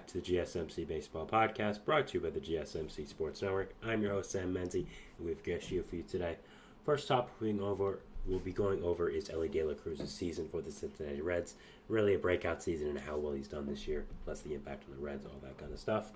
back to the GSMC Baseball Podcast, brought to you by the GSMC Sports Network. I'm your host, Sam Menzie, and we have a guest here for you today. First topic we'll be going over is Elly De La Cruz's season for the Cincinnati Reds. Really a breakout season and how well he's done this year, plus the impact on the Reds, all that kind of stuff.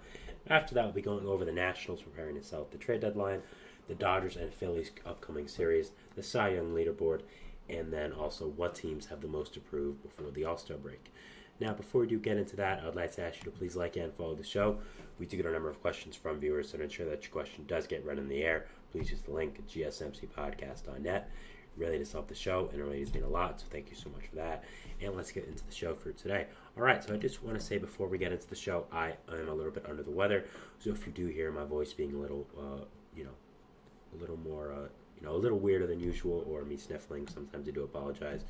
After that, we'll be going over the Nationals preparing to sell at the trade deadline, the Dodgers and Phillies upcoming series, the Cy Young leaderboard, and then also what teams have the most to prove before the All-Star break. Now, before we do get into that, I'd like to ask you to please like and follow the show. We do get a number of questions from viewers, so to ensure that your question does get read in the air, please use the link at gsmcpodcast.net. Really does help the show, and it really does mean a lot, so thank you so much for that. And let's get into the show for today. All right, so I just want to say before we get into the show, I am a little bit under the weather, so if you do hear my voice being a little, a little weirder than usual, or me sniffling, sometimes I do apologize.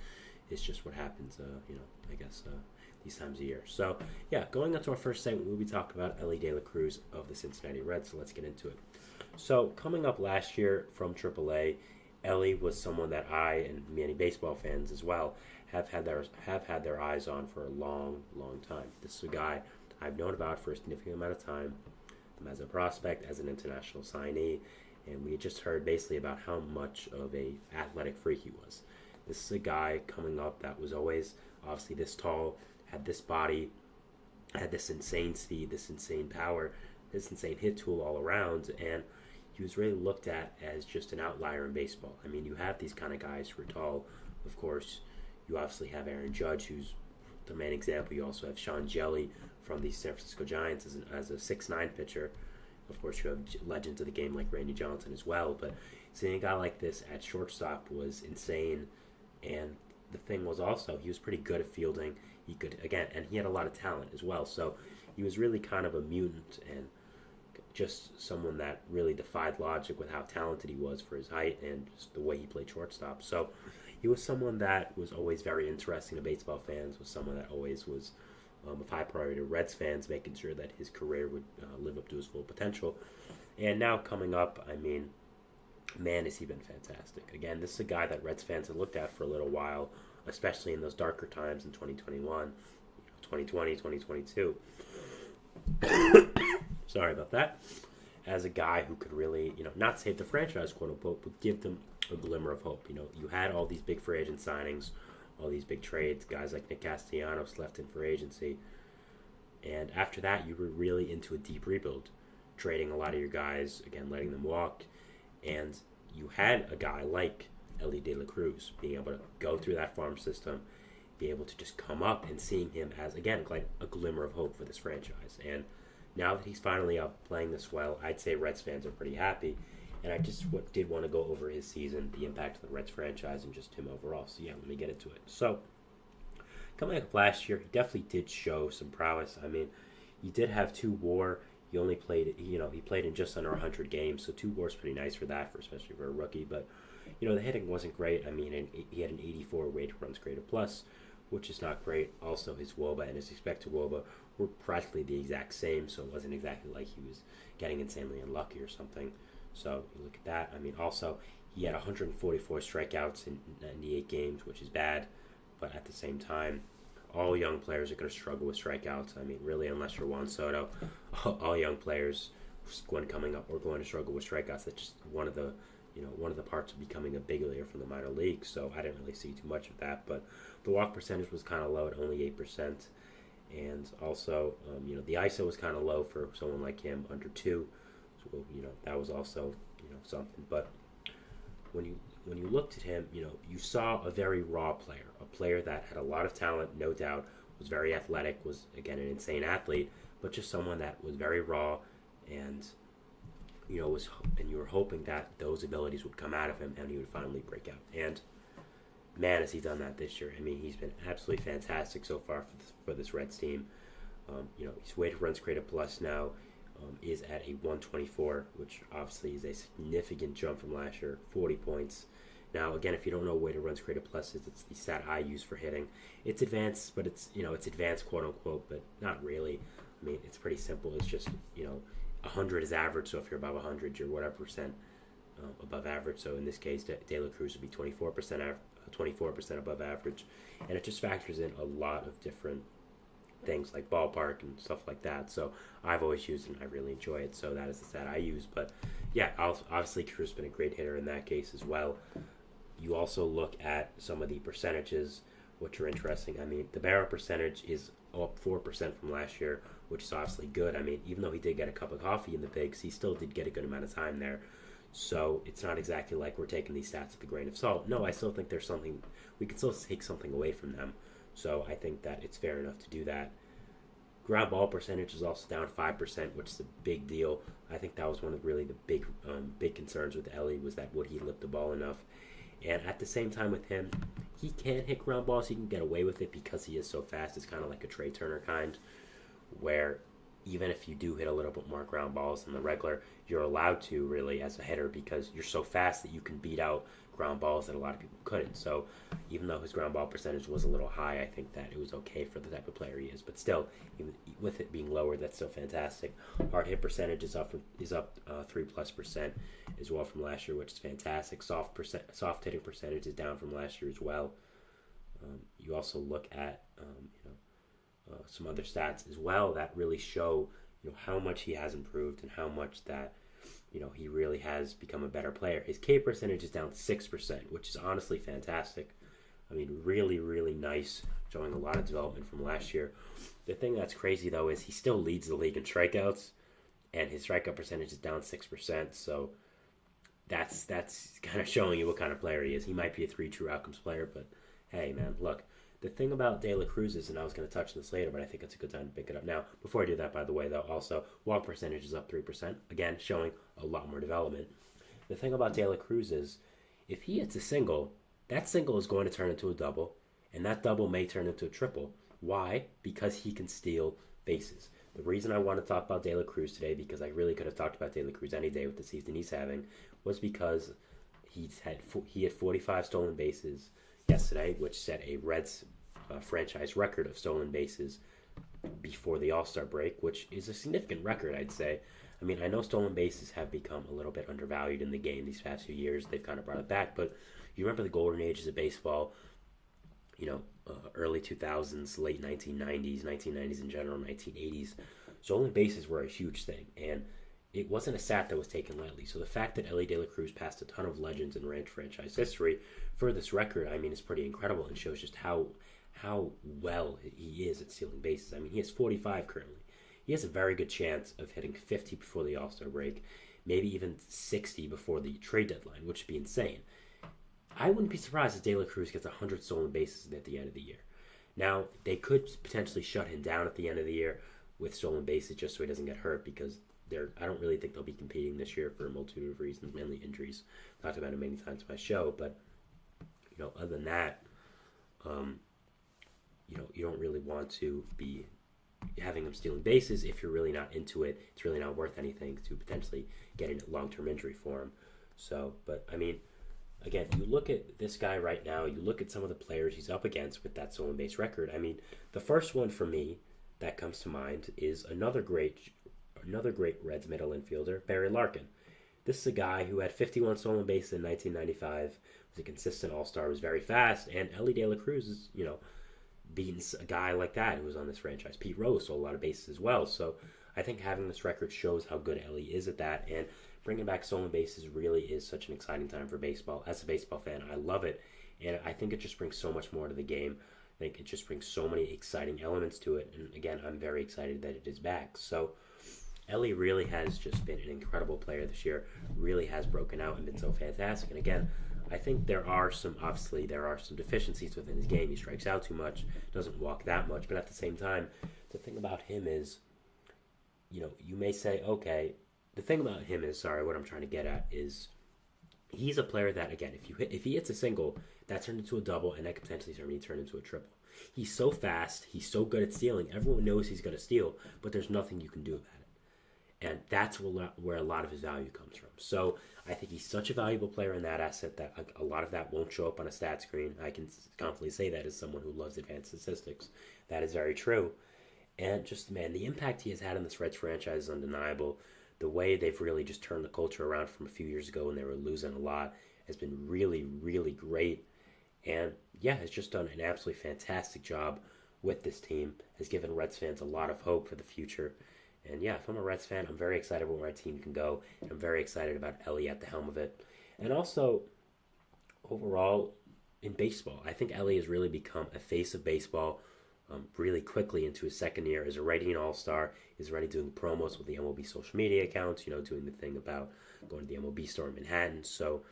It's just what happens, these times of year. So, yeah, going on to our first segment, we'll be talking about Elly De La Cruz of the Cincinnati Reds, so let's get into it. So, coming up last year from AAA, Elly was someone that I and many baseball fans as well have had their eyes on for a long, long time. This is a guy I've known about for a significant amount of time, as a prospect, as an international signee, and we had just heard basically about how much of a athletic freak he was. This is a guy coming up that was always obviously this tall, had this body, had this insane speed, this insane power, this insane hit tool all around, and he was really looked at as just an outlier in baseball. I mean, you have these kind of guys who are tall. Of course, you obviously have Aaron Judge, who's the main example. You also have Sean Jelly from the San Francisco Giants as a 6'9" pitcher. Of course, you have legends of the game like Randy Johnson as well. But seeing a guy like this at shortstop was insane. And the thing was also, he was pretty good at fielding. He could, again, and he had a lot of talent as well. So he was really kind of a mutant and just someone that really defied logic with how talented he was for his height and just the way he played shortstop. So he was someone that was always very interesting to baseball fans, was someone that always was a high priority to Reds fans, making sure that his career would live up to his full potential. And now coming up, I mean, man, has he been fantastic. Again, this is a guy that Reds fans have looked at for a little while, especially in those darker times in 2021, 2020, 2022. Sorry about that. As a guy who could really, not save the franchise, quote unquote, but give them a glimmer of hope. You had all these big free agent signings, all these big trades, guys like Nick Castellanos left in free agency. And after that, you were really into a deep rebuild, trading a lot of your guys, again, letting them walk. And you had a guy like Elly De La Cruz being able to go through that farm system, be able to just come up and seeing him as, again, like a glimmer of hope for this franchise. And now that he's finally up playing this well, I'd say Reds fans are pretty happy. And I just did want to go over his season, the impact of the Reds franchise, and just him overall. So, yeah, let me get into it. So, coming up last year, he definitely did show some prowess. I mean, he did have 2 WAR. He only played, he played in just under 100 games. So 2 WAR is pretty nice for that, especially for a rookie. But, the hitting wasn't great. I mean, he had an 84 weighted runs created plus, which is not great. Also, his WOBA and his expected WOBA were practically the exact same, so it wasn't exactly like he was getting insanely unlucky or something. So you look at that. I mean, also, he had 144 strikeouts in 98 games, which is bad. But at the same time, all young players are going to struggle with strikeouts. I mean, really, unless you're Juan Soto, all young players, when coming up, are going to struggle with strikeouts. That's just one of the parts of becoming a big leaguer from the minor leagues. So I didn't really see too much of that. But the walk percentage was kind of low at only 8%. And also, the ISO was kind of low for someone like him, under 2. So, that was also, something. But when you looked at him, you saw a very raw player, a player that had a lot of talent, no doubt, was very athletic, was, again, an insane athlete, but just someone that was very raw and, you were hoping that those abilities would come out of him and he would finally break out. And man, has he done that this year. I mean, he's been absolutely fantastic so far for this Reds team. His weighted runs created plus now is at a 124, which obviously is a significant jump from last year, 40 points. Now, again, if you don't know what weighted runs created plus is, it's the stat I use for hitting. It's advanced, but it's advanced, quote unquote, but not really. I mean, it's pretty simple. It's just, 100 is average, so if you're above 100, you're whatever percent above average. So in this case, De La Cruz would be 24% above average, and it just factors in a lot of different things like ballpark and stuff like that. So I've always used it and I really enjoy it. So that is the stat I use. But yeah, obviously Cruz has been a great hitter in that case as well. You also look at some of the percentages, which are interesting. I mean, the barrel percentage is up 4% from last year, which is obviously good. I mean, even though he did get a cup of coffee in the bigs, he still did get a good amount of time there. So it's not exactly like we're taking these stats with a grain of salt. No, I still think there's something, we can still take something away from them. So I think that it's fair enough to do that. Ground ball percentage is also down 5%, which is a big deal. I think that was one of really the big concerns with Elly, was that would he lift the ball enough? And at the same time with him, he can hit ground balls. He can get away with it because he is so fast. It's kind of like a Trey Turner kind, where even if you do hit a little bit more ground balls than the regular, you're allowed to really as a hitter because you're so fast that you can beat out ground balls that a lot of people couldn't. So even though his ground ball percentage was a little high, I think that it was okay for the type of player he is. But still, even with it being lower, that's still fantastic. Hard hit percentage is up 3+% as well from last year, which is fantastic. Soft hitting percentage is down from last year as well. You also look at some other stats as well that really show how much he has improved and how much that he really has become a better player. His K percentage is down 6%, which is honestly fantastic. I mean, really, really nice, showing a lot of development from last year. The thing that's crazy, though, is he still leads the league in strikeouts, and his strikeout percentage is down 6%, so that's kind of showing you what kind of player he is. He might be a 3 true outcomes player, but hey, man, look. The thing about De La Cruz is, and I was going to touch on this later, but I think it's a good time to pick it up now. Before I do that, by the way, though, also, walk percentage is up 3%. Again, showing a lot more development. The thing about De La Cruz is, if he hits a single, that single is going to turn into a double, and that double may turn into a triple. Why? Because he can steal bases. The reason I want to talk about De La Cruz today, because I really could have talked about De La Cruz any day with the season he's having, was because he had 45 stolen bases yesterday, which set a Reds franchise record of stolen bases before the All-Star break, which is a significant record, I'd say. I mean, I know stolen bases have become a little bit undervalued in the game these past few years. They've kind of brought it back, but you remember the golden ages of baseball, early 2000s, late 1990s in general, 1980s. Stolen bases were a huge thing, and it wasn't a stat that was taken lightly. So the fact that Elly De La Cruz passed a ton of legends in Ranch franchise history for this record, I mean, is pretty incredible and shows just how well he is at stealing bases. I mean, he has 45 currently. He has a very good chance of hitting 50 before the All-Star break, maybe even 60 before the trade deadline, which would be insane. I wouldn't be surprised if De La Cruz gets 100 stolen bases at the end of the year. Now, they could potentially shut him down at the end of the year with stolen bases just so he doesn't get hurt, because I don't really think they'll be competing this year for a multitude of reasons, mainly injuries. Talked about it many times in my show, but other than that, you don't really want to be having him stealing bases if you're really not into it. It's really not worth anything to potentially get a long-term injury for him. So, but I mean, again, you look at this guy right now, you look at some of the players he's up against with that stolen base record. I mean, the first one for me that comes to mind is another great Reds middle infielder, Barry Larkin. This is a guy who had 51 stolen bases in 1995, was a consistent all-star, was very fast, and Elly De La Cruz is, beating a guy like that who was on this franchise. Pete Rose stole a lot of bases as well, so I think having this record shows how good Elly is at that, and bringing back stolen bases really is such an exciting time for baseball. As a baseball fan, I love it, and I think it just brings so much more to the game. I think it just brings so many exciting elements to it, and again, I'm very excited that it is back. So Elly really has just been an incredible player this year, really has broken out and been so fantastic. And again, I think there are some deficiencies within his game. He strikes out too much, doesn't walk that much, but at the same time, the thing about him is, you may say, okay, what I'm trying to get at is, he's a player that, again, if he hits a single, that turns into a double, and that could potentially turn into a triple. He's so fast, he's so good at stealing, everyone knows he's going to steal, but there's nothing you can do about it. And that's where a lot of his value comes from. So I think he's such a valuable player in that asset that a lot of that won't show up on a stat screen. I can confidently say that as someone who loves advanced statistics. That is very true. And just, man, the impact he has had on this Reds franchise is undeniable. The way they've really just turned the culture around from a few years ago when they were losing a lot has been really, really great. And, yeah, has just done an absolutely fantastic job with this team has given Reds fans a lot of hope for the future. And yeah, if I'm a Reds fan, I'm very excited about where my team can go. And I'm very excited about Elly at the helm of it. And also, overall, in baseball, I think Elly has really become a face of baseball really quickly into his second year as a Redian All-Star. He's already doing promos with the MLB social media accounts, doing the thing about going to the MLB store in Manhattan. So,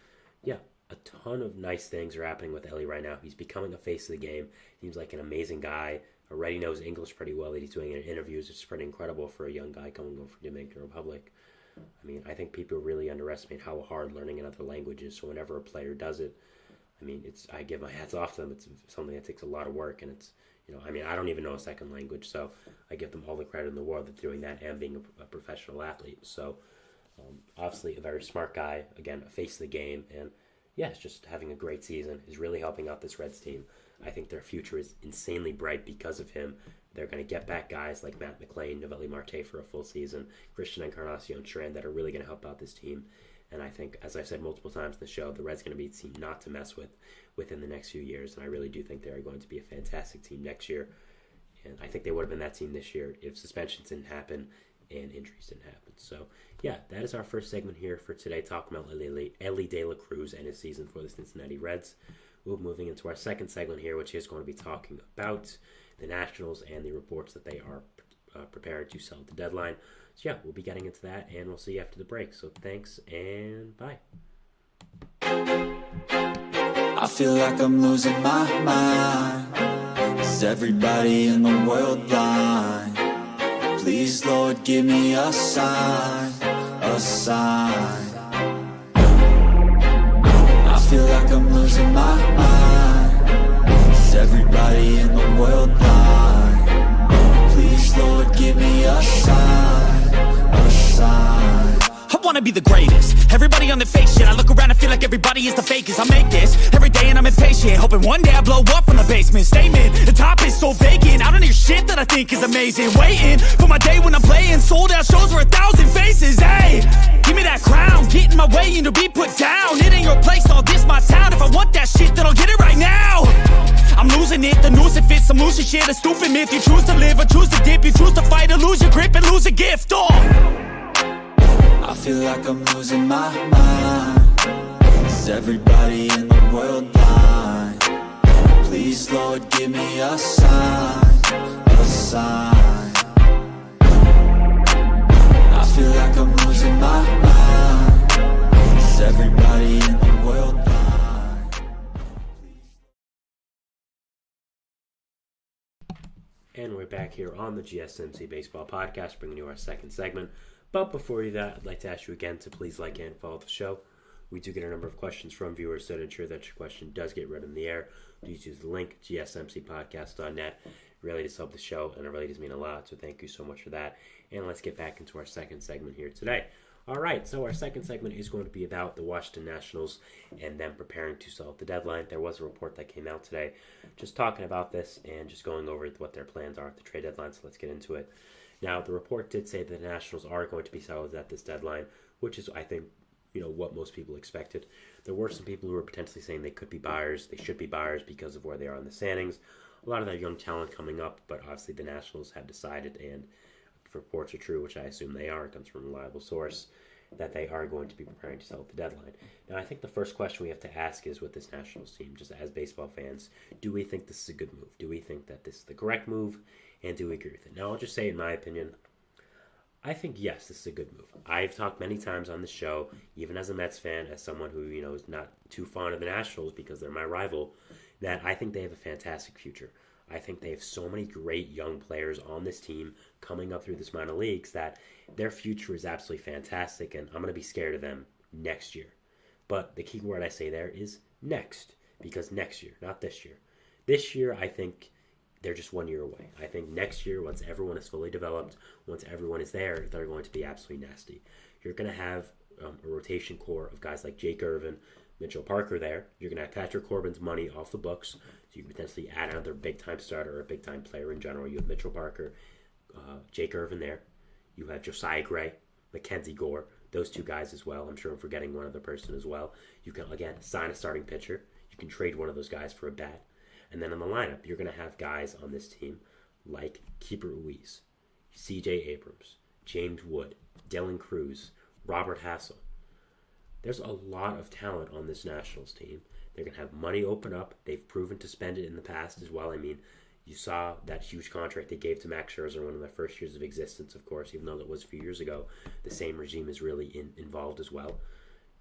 yeah, a ton of nice things are happening with Elly right now. He's becoming a face of the game. Seems like an amazing guy. Already knows English pretty well that he's doing in interviews. It's pretty incredible for a young guy coming over from Dominican Republic. I mean, I think people really underestimate how hard learning another language is. So whenever a player does it, I mean, I give my hats off to them. It's something that takes a lot of work, and it's, I don't even know a second language, so I give them all the credit in the world for doing that and being a professional athlete. So obviously a very smart guy, again, a face of the game, and yeah, it's just having a great season. Is really helping out this Reds team. I think their future is insanely bright because of him. They're going to get back guys like Matt McLain, Noelvi Marte for a full season, Christian Encarnacion Strand that are really going to help out this team. And I think, as I've said multiple times in the show, the Reds are going to be a team not to mess with within the next few years. And I really do think they're going to be a fantastic team next year. And I think they would have been that team this year if suspensions didn't happen and injuries didn't happen. So, yeah, that is our first segment here for today, talking about Elly De La Cruz and his season for the Cincinnati Reds. We're moving into our second segment here, which is going to be talking about the Nationals and the reports that they are preparing to sell at the deadline. So, yeah, we'll be getting into that, and we'll see you after the break. So, thanks, and bye. I feel like I'm losing my mind. Is everybody in the world blind? Please, Lord, give me a sign, a sign. I feel like I'm losing my mind. Is everybody in the world blind? Please, Lord, give me a sign, a sign. I wanna be the greatest. Everybody on the fake shit. I look around and feel like everybody is the fakest. I make this every day and I'm impatient, hoping one day I blow up from the basement. Statement, the top is so vacant. I don't hear shit that I think is amazing. Waiting for my day when I'm playing sold out shows for 1,000 faces. Hey, give me that crown, get in my way and to be put down. It ain't your place, all this my town. If I want that shit, then I'll get it right now. I'm losing it, the noose it fits. I'm losing shit, a stupid myth. You choose to live or choose to dip. You choose to fight or lose your grip and lose a gift. I feel like I'm losing my mind. Is everybody in the world blind? Please, Lord, give me a sign, a sign. I feel like I'm losing my mind. Is everybody in the world blind? And we're back here on the GSMC Baseball Podcast, bringing you our second segment. But before we do that, I'd like to ask you again to please like and follow the show. We do get a number of questions from viewers, so to ensure that your question does get read in the air, please use the link, gsmcpodcast.net. It really does help the show, and it really does mean a lot, so thank you so much for that. And let's get back into our second segment here today. All right, so our second segment is going to be about the Washington Nationals and them preparing to sell at the deadline. There was a report that came out today just talking about this and just going over what their plans are at the trade deadline, so let's get into it. Now, the report did say that the Nationals are going to be sellers at this deadline, which is, I think, what most people expected. There were some people who were potentially saying they could be buyers. They should be buyers because of where they are in the standings. A lot of that young talent coming up, but obviously the Nationals have decided, and if reports are true, which I assume they are, it comes from a reliable source, that they are going to be preparing to sell at the deadline. Now, I think the first question we have to ask is with this Nationals team, just as baseball fans, do we think this is a good move? Do we think that this is the correct move? And do we agree with it? Now, I'll just say, in my opinion, I think, yes, this is a good move. I've talked many times on the show, even as a Mets fan, as someone who, is not too fond of the Nationals because they're my rival, that I think they have a fantastic future. I think they have so many great young players on this team coming up through this minor leagues that their future is absolutely fantastic, and I'm going to be scared of them next year. But the key word I say there is next, because next year, not this year. This year, I think they're just 1 year away. I think next year, once everyone is fully developed, once everyone is there, they're going to be absolutely nasty. You're going to have a rotation core of guys like Jake Irvin, Mitchell Parker there. You're going to have Patrick Corbin's money off the books, so you can potentially add another big-time starter or a big-time player in general. You have Mitchell Parker, Jake Irvin there. You have Josiah Gray, Mackenzie Gore, those two guys as well. I'm sure I'm forgetting one other person as well. You can, again, sign a starting pitcher. You can trade one of those guys for a bat. And then in the lineup, you're going to have guys on this team like Keeper Ruiz, C.J. Abrams, James Wood, Dylan Cruz, Robert Hassel. There's a lot of talent on this Nationals team. They're going to have money open up. They've proven to spend it in the past as well. I mean, you saw that huge contract they gave to Max Scherzer, one of their first years of existence, of course, even though that was a few years ago. The same regime is really involved as well.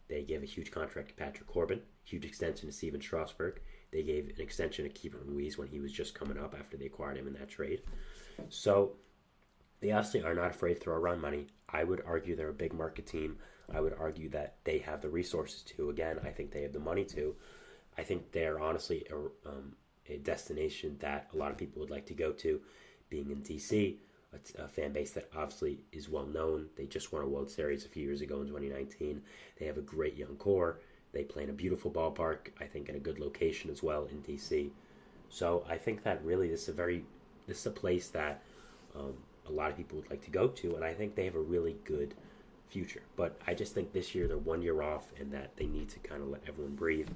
They gave a huge contract to Patrick Corbin, huge extension to Steven Strasburg. They gave an extension to Keeper Ruiz when he was just coming up after they acquired him in that trade. So they obviously are not afraid to throw around money. I would argue they're a big market team. I would argue that they have the resources to. Again, I think they have the money to. I think they're honestly a destination that a lot of people would like to go to, being in D.C., a fan base that obviously is well known. They just won a World Series a few years ago in 2019. They have a great young core. They play in a beautiful ballpark, I think in a good location as well in D.C. So I think that really this is a place that a lot of people would like to go to, and I think they have a really good future. But I just think this year they're 1 year off, and that they need to kind of let everyone breathe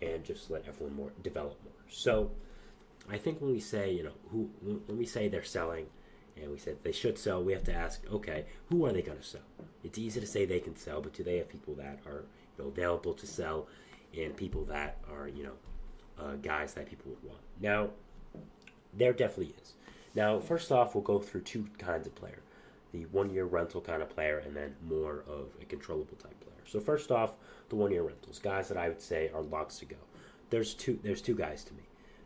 and just let everyone develop more. So I think when we say, when we say they're selling and we said they should sell, we have to ask, okay, who are they going to sell? It's easy to say they can sell, but do they have people that are available to sell and people that are, guys that people would want? Now, there definitely is. Now, first off, we'll go through two kinds of player. The 1 year rental kind of player and then more of a controllable type player. So first off, the 1 year rentals, guys that I would say are locks to go. There's two guys to me.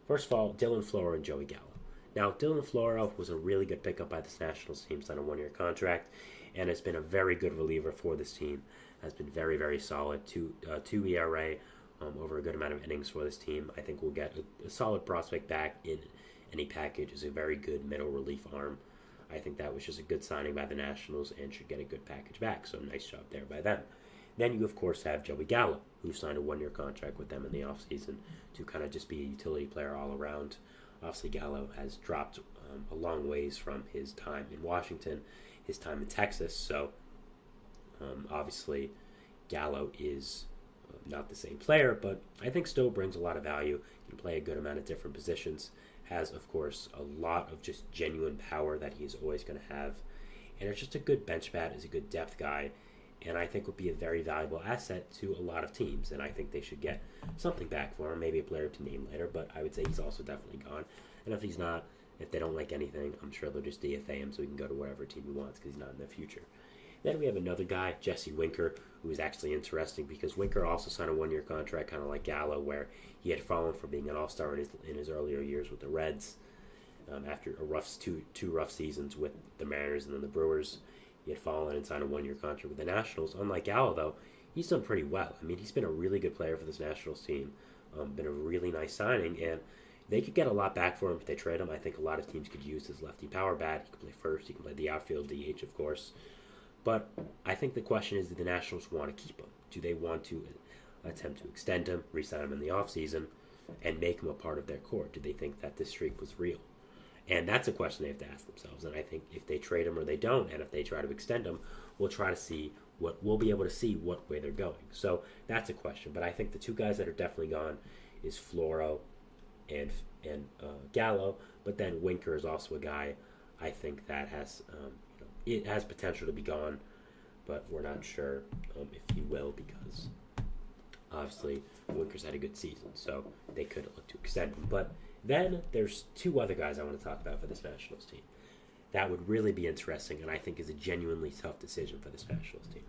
First of all, Dylan Floro and Joey Gallo. Now, Dylan Floro was a really good pickup by this Nationals team, signed a 1 year contract, and has been a very good reliever for this team. Has been very, very solid. Two ERA over a good amount of innings for this team. I think we'll get a solid prospect back in any package. Is a very good middle relief arm. I think that was just a good signing by the Nationals and should get a good package back. So nice job there by them. Then you, of course, have Joey Gallo, who signed a 1 year contract with them in the offseason to kind of just be a utility player all around. Obviously, Gallo has dropped a long ways from his time in Washington, his time in Texas. So obviously, Gallo is not the same player, but I think still brings a lot of value. Can play a good amount of different positions. Has, of course, a lot of just genuine power that he's always going to have. And it's just a good bench bat, is a good depth guy, and I think would be a very valuable asset to a lot of teams. And I think they should get something back for him, maybe a player to name later, but I would say he's also definitely gone. And if he's not, if they don't like anything, I'm sure they'll just DFA him so he can go to whatever team he wants because he's not in the future. Then we have another guy, Jesse Winker, who is actually interesting because Winker also signed a 1 year contract, kind of like Gallo, where he had fallen from being an all-star in his earlier years with the Reds. After two rough seasons with the Mariners and then the Brewers, he had fallen and signed a 1 year contract with the Nationals. Unlike Gallo, though, he's done pretty well. I mean, he's been a really good player for this Nationals team. Been a really nice signing, and they could get a lot back for him if they trade him. I think a lot of teams could use his lefty power bat. He can play first. He can play the outfield, DH, of course. But I think the question is, do the Nationals want to keep him? Do they want to attempt to extend him, re-sign him in the offseason, and make him a part of their core? Do they think that this streak was real? And that's a question they have to ask themselves. And I think if they trade him or they don't, and if they try to extend him, we'll be able to see what way they're going. So that's a question. But I think the two guys that are definitely gone is Floro and Gallo. But then Winker is also a guy I think that has it has potential to be gone, but we're not sure if he will because obviously Winker's had a good season, so they could look to extend him. But then there's two other guys I want to talk about for this Nationals team. That would really be interesting, and I think is a genuinely tough decision for this Nationals team.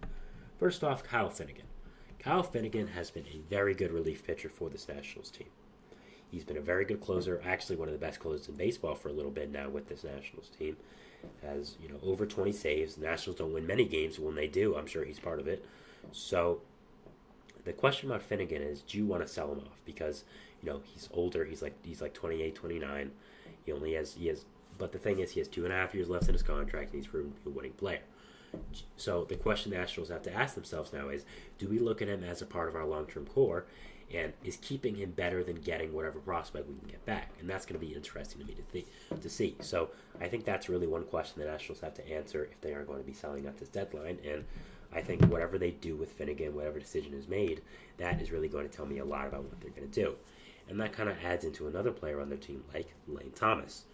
First off, Kyle Finnegan. Kyle Finnegan has been a very good relief pitcher for this Nationals team. He's been a very good closer, actually one of the best closers in baseball for a little bit now with this Nationals team. Has, over 20 saves. The Nationals don't win many games, but when they do, I'm sure he's part of it. So the question about Finnegan is, do you want to sell him off? Because, he's older. He's like 28, 29. But the thing is, he has 2.5 years left in his contract, and he's proven to be a winning player. So the question the Nationals have to ask themselves now is, do we look at him as a part of our long-term core, and is keeping him better than getting whatever prospect we can get back? And that's going to be interesting to me to see. So I think that's really one question the Nationals have to answer if they are going to be selling at this deadline. And I think whatever they do with Finnegan, whatever decision is made, that is really going to tell me a lot about what they're going to do. And that kind of adds into another player on their team, like Lane Thomas.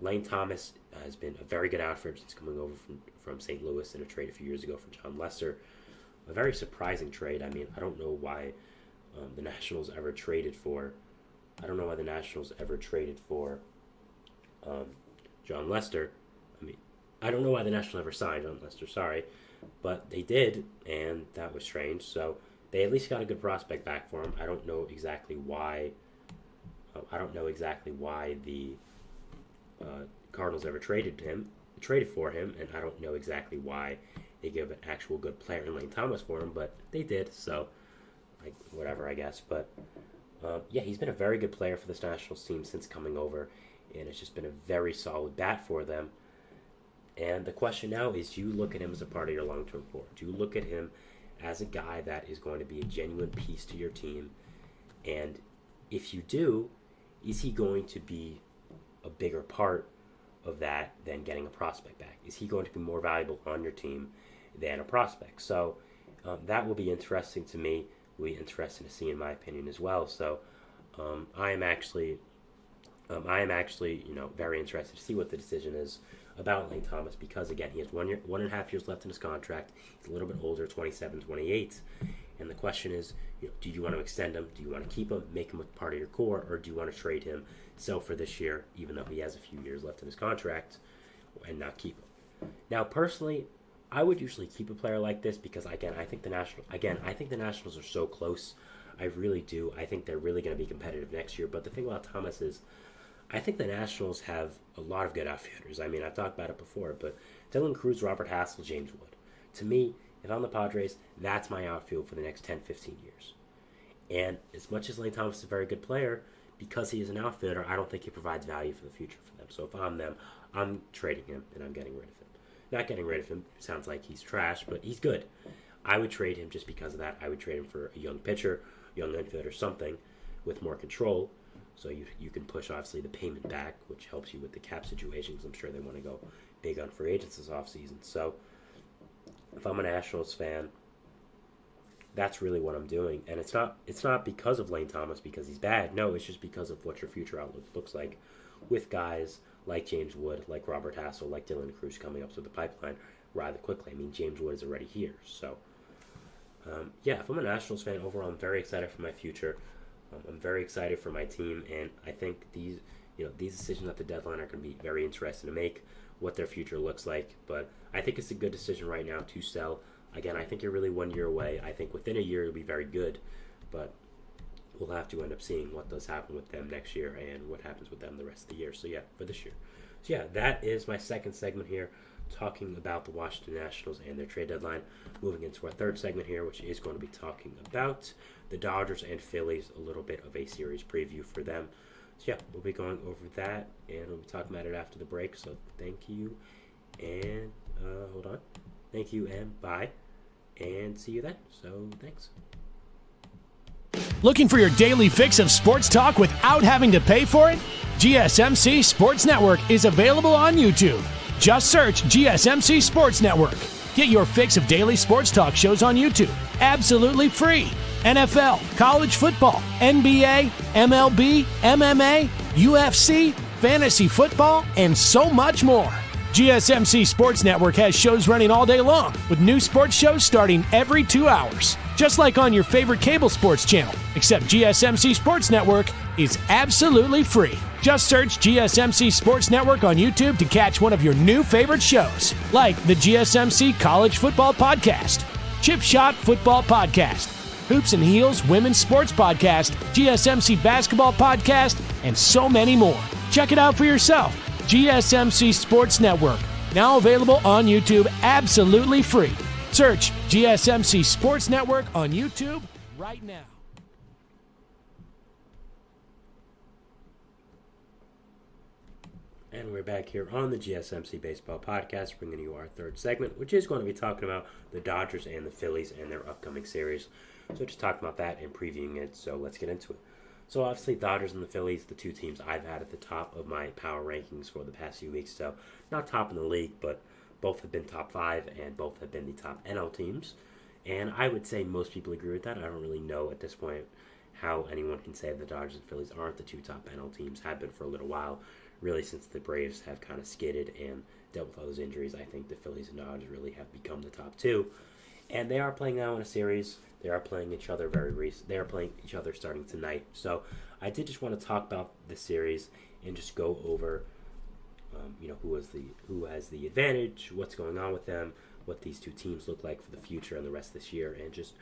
Lane Thomas has been a very good outfielder since coming over from St. Louis in a trade a few years ago for John Lester. A very surprising trade. I mean, I don't know why the Nationals ever traded for. I don't know why the Nationals ever traded for John Lester. I don't know why the Nationals ever signed John Lester. Sorry, but they did, and that was strange. So they at least got a good prospect back for him. I don't know exactly why. The Cardinals ever traded for him, and I don't know exactly why they gave an actual good player in Lane Thomas for him, but they did. So, whatever, I guess. But yeah, he's been a very good player for this Nationals team since coming over, and it's just been a very solid bat for them. And the question now is, do you look at him as a part of your long-term core? Do you look at him as a guy that is going to be a genuine piece to your team? And if you do, is he going to be a bigger part of that than getting a prospect back? Is he going to be more valuable on your team than a prospect? So that will be interesting to me. Will be interesting to see, in my opinion, as well. So I am actually, very interested to see what the decision is about Lane Thomas, because again, he has 1.5 years left in his contract. He's a little bit older, 27, 28, and the question is, do you want to extend him? Do you want to keep him, make him a part of your core, or do you want to trade him, sell for this year, even though he has a few years left in his contract, and not keep him? Now, personally, I would usually keep a player like this because, I think the Nationals are so close. I really do. I think they're really going to be competitive next year. But the thing about Thomas is, I think the Nationals have a lot of good outfielders. I mean, I've talked about it before, but De La Cruz, Robert Hassel, James Wood. To me, if I'm the Padres, that's my outfield for the next 10, 15 years. And as much as Lane Thomas is a very good player, because he is an outfielder, I don't think he provides value for the future for them. So if I'm them, I'm trading him and I'm getting rid of him. Not getting rid of him sounds like he's trash, but he's good. I would trade him just because of that. I would trade him for a young pitcher, young infielder, something with more control. So you can push, obviously, the payment back, which helps you with the cap situations. I'm sure they want to go big on free agents this offseason. So if I'm a Nationals fan, that's really what I'm doing. And it's not because of Lane Thomas because he's bad. No, it's just because of what your future outlook looks like with guys like James Wood, like Robert Hassel, like De La Cruz coming up through the pipeline rather quickly. I mean, James Wood is already here. So, if I'm a Nationals fan, overall, I'm very excited for my future. I'm very excited for my team, and I think these decisions at the deadline are going to be very interesting to make, what their future looks like. But I think it's a good decision right now to sell. Again, I think you're really 1 year away. I think within a year it'll be very good, but we'll have to end up seeing what does happen with them next year and what happens with them the rest of the year. So for this year. So that is my second segment here, talking about the Washington Nationals and their trade deadline. Moving into our third segment here, which is going to be talking about the Dodgers and Phillies, a little bit of a series preview for them. So we'll be going over that, and we'll be talking about it after the break. So thank you, and hold on. Thank you, and bye, and see you then. So thanks. Looking for your daily fix of sports talk without having to pay for it? GSMC Sports Network is available on YouTube. Just search GSMC Sports Network. Get your fix of daily sports talk shows on YouTube, absolutely free. NFL, college football, NBA, MLB, MMA, UFC, fantasy football, and so much more. GSMC Sports Network has shows running all day long, with new sports shows starting every 2 hours. Just like on your favorite cable sports channel, except GSMC Sports Network is absolutely free. Just search GSMC Sports Network on YouTube to catch one of your new favorite shows, like the GSMC College Football Podcast, Chip Shot Football Podcast, Hoops and Heels Women's Sports Podcast, GSMC Basketball Podcast, and so many more. Check it out for yourself. GSMC Sports Network, now available on YouTube absolutely free. Search GSMC Sports Network on YouTube right now. And we're back here on the GSMC Baseball Podcast, bringing you our third segment, which is going to be talking about the Dodgers and the Phillies and their upcoming series. So just talking about that and previewing it, so let's get into it. So obviously, Dodgers and the Phillies, the two teams I've had at the top of my power rankings for the past few weeks. So not top in the league, but both have been top 5 and both have been the top NL teams. And I would say most people agree with that. I don't really know at this point how anyone can say the Dodgers and Phillies aren't the two top NL teams, have been for a little while, really since the Braves have kind of skidded and dealt with all those injuries. I think the Phillies and Dodgers really have become the top two. And they are playing now in a series. They are playing each other They are playing each other starting tonight. So I did just want to talk about the series and just go over, who has the advantage, what's going on with them, what these two teams look like for the future and the rest of this year, and just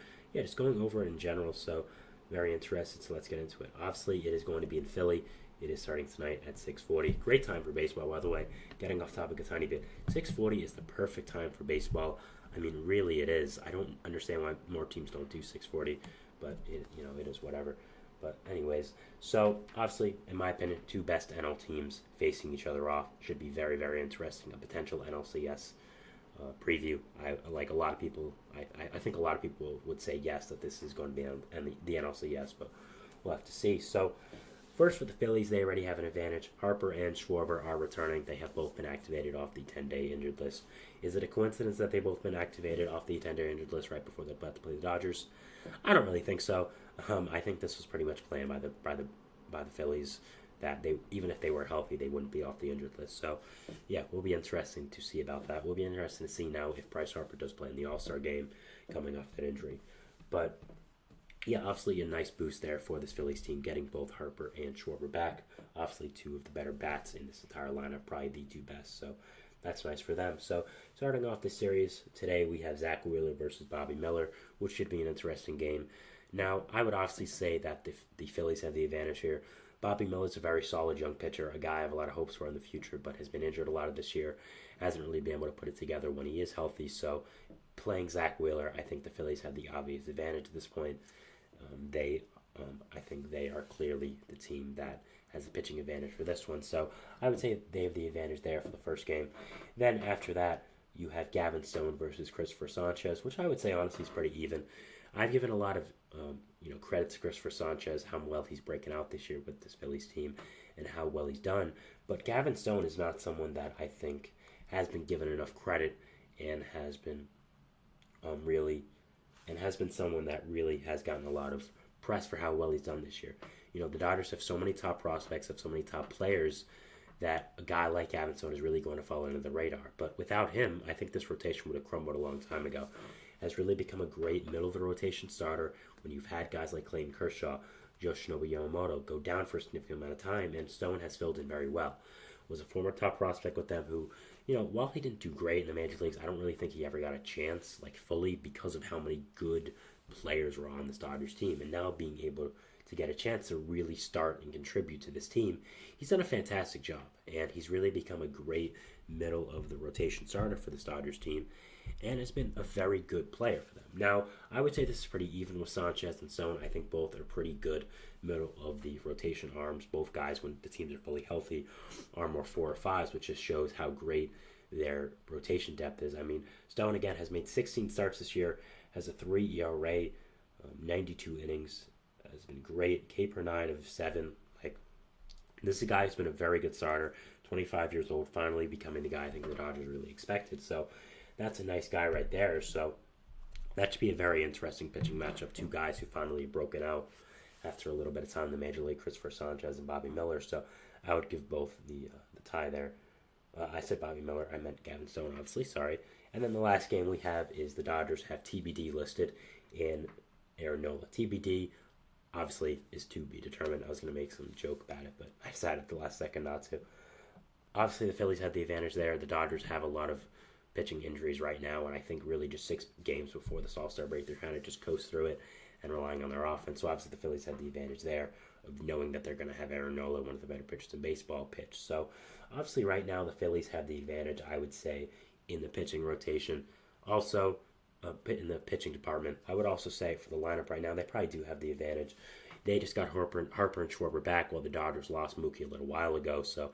going over it in general. So very interested. So let's get into it. Obviously, it is going to be in Philly. It is starting tonight at 6:40. Great time for baseball, by the way. Getting off topic a tiny bit. 6:40 is the perfect time for baseball. I mean, really, it is. I don't understand why more teams don't do 6:40, but it is whatever. But anyways, so obviously, in my opinion, two best NL teams facing each other off should be very, very interesting. A potential NLCS preview. I think a lot of people would say yes, that this is going to be on the NLCS, but we'll have to see. So first, for the Phillies, they already have an advantage. Harper and Schwarber are returning. They have both been activated off the 10-day injured list. Is it a coincidence that they've both been activated off the 10-day injured list right before they're about to play the Dodgers? I don't really think so. I think this was pretty much planned by the Phillies, that they, even if they were healthy, they wouldn't be off the injured list. So, yeah, will be interesting to see about that. We'll be interested to see now if Bryce Harper does play in the All-Star game coming off that injury. But yeah, obviously a nice boost there for this Phillies team, getting both Harper and Schwarber back. Obviously two of the better bats in this entire lineup, probably the two best. So that's nice for them. So starting off this series, today we have Zach Wheeler versus Bobby Miller, which should be an interesting game. Now, I would obviously say that the Phillies have the advantage here. Bobby Miller is a very solid young pitcher, a guy I have a lot of hopes for in the future, but has been injured a lot of this year, hasn't really been able to put it together when he is healthy. So playing Zach Wheeler, I think the Phillies have the obvious advantage at this point. I think they are clearly the team that has the pitching advantage for this one. So I would say they have the advantage there for the first game. Then after that, you have Gavin Stone versus Christopher Sanchez, which I would say honestly is pretty even. I've given a lot of credit to Christopher Sanchez, how well he's breaking out this year with this Phillies team and how well he's done. But Gavin Stone is not someone that I think has been given enough credit and has been someone that really has gotten a lot of press for how well he's done this year. The Dodgers have so many top prospects, have so many top players, that a guy like Gavin Stone is really going to fall under the radar. But without him, I think this rotation would have crumbled a long time ago. Has really become a great middle-of-the-rotation starter when you've had guys like Clayton Kershaw, Yoshinobu Yamamoto go down for a significant amount of time, and Stone has filled in very well. Was a former top prospect with them who, while he didn't do great in the major leagues, I don't really think he ever got a chance, fully, because of how many good players were on this Dodgers team. And now being able to get a chance to really start and contribute to this team, he's done a fantastic job. And he's really become a great middle-of-the-rotation starter for this Dodgers team, and has been a very good player for them. Now, I would say this is pretty even with Sanchez and Stone. I think both are pretty good middle-of-the-rotation arms. Both guys, when the teams are fully healthy, are more 4 or 5s, which just shows how great their rotation depth is. I mean, Stone, again, has made 16 starts this year, has a 3 ERA, 92 innings, has been great, K per 9 of 7. This is a guy who's been a very good starter, 25 years old, finally becoming the guy I think the Dodgers really expected. So that's a nice guy right there. So that should be a very interesting pitching matchup. Two guys who finally broken out after a little bit of time in the major league, Christopher Sanchez and Bobby Miller. So I would give both the tie there. I said Bobby Miller. I meant Gavin Stone, obviously. Sorry. And then the last game we have is the Dodgers have TBD listed in Aaron Nola. TBD obviously is to be determined. I was going to make some joke about it, but I decided at the last second not to. Obviously, the Phillies had the advantage there. The Dodgers have a lot of pitching injuries right now, and I think really just 6 games before this All-Star break, they're trying to just coast through it and relying on their offense. So obviously the Phillies had the advantage there of knowing that they're going to have Aaron Nola, one of the better pitchers in baseball, pitch. So obviously right now the Phillies have the advantage, I would say, in the pitching rotation. Also, in the pitching department, I would also say for the lineup right now, they probably do have the advantage. They just got Harper and Schwarber back while the Dodgers lost Mookie a little while ago. So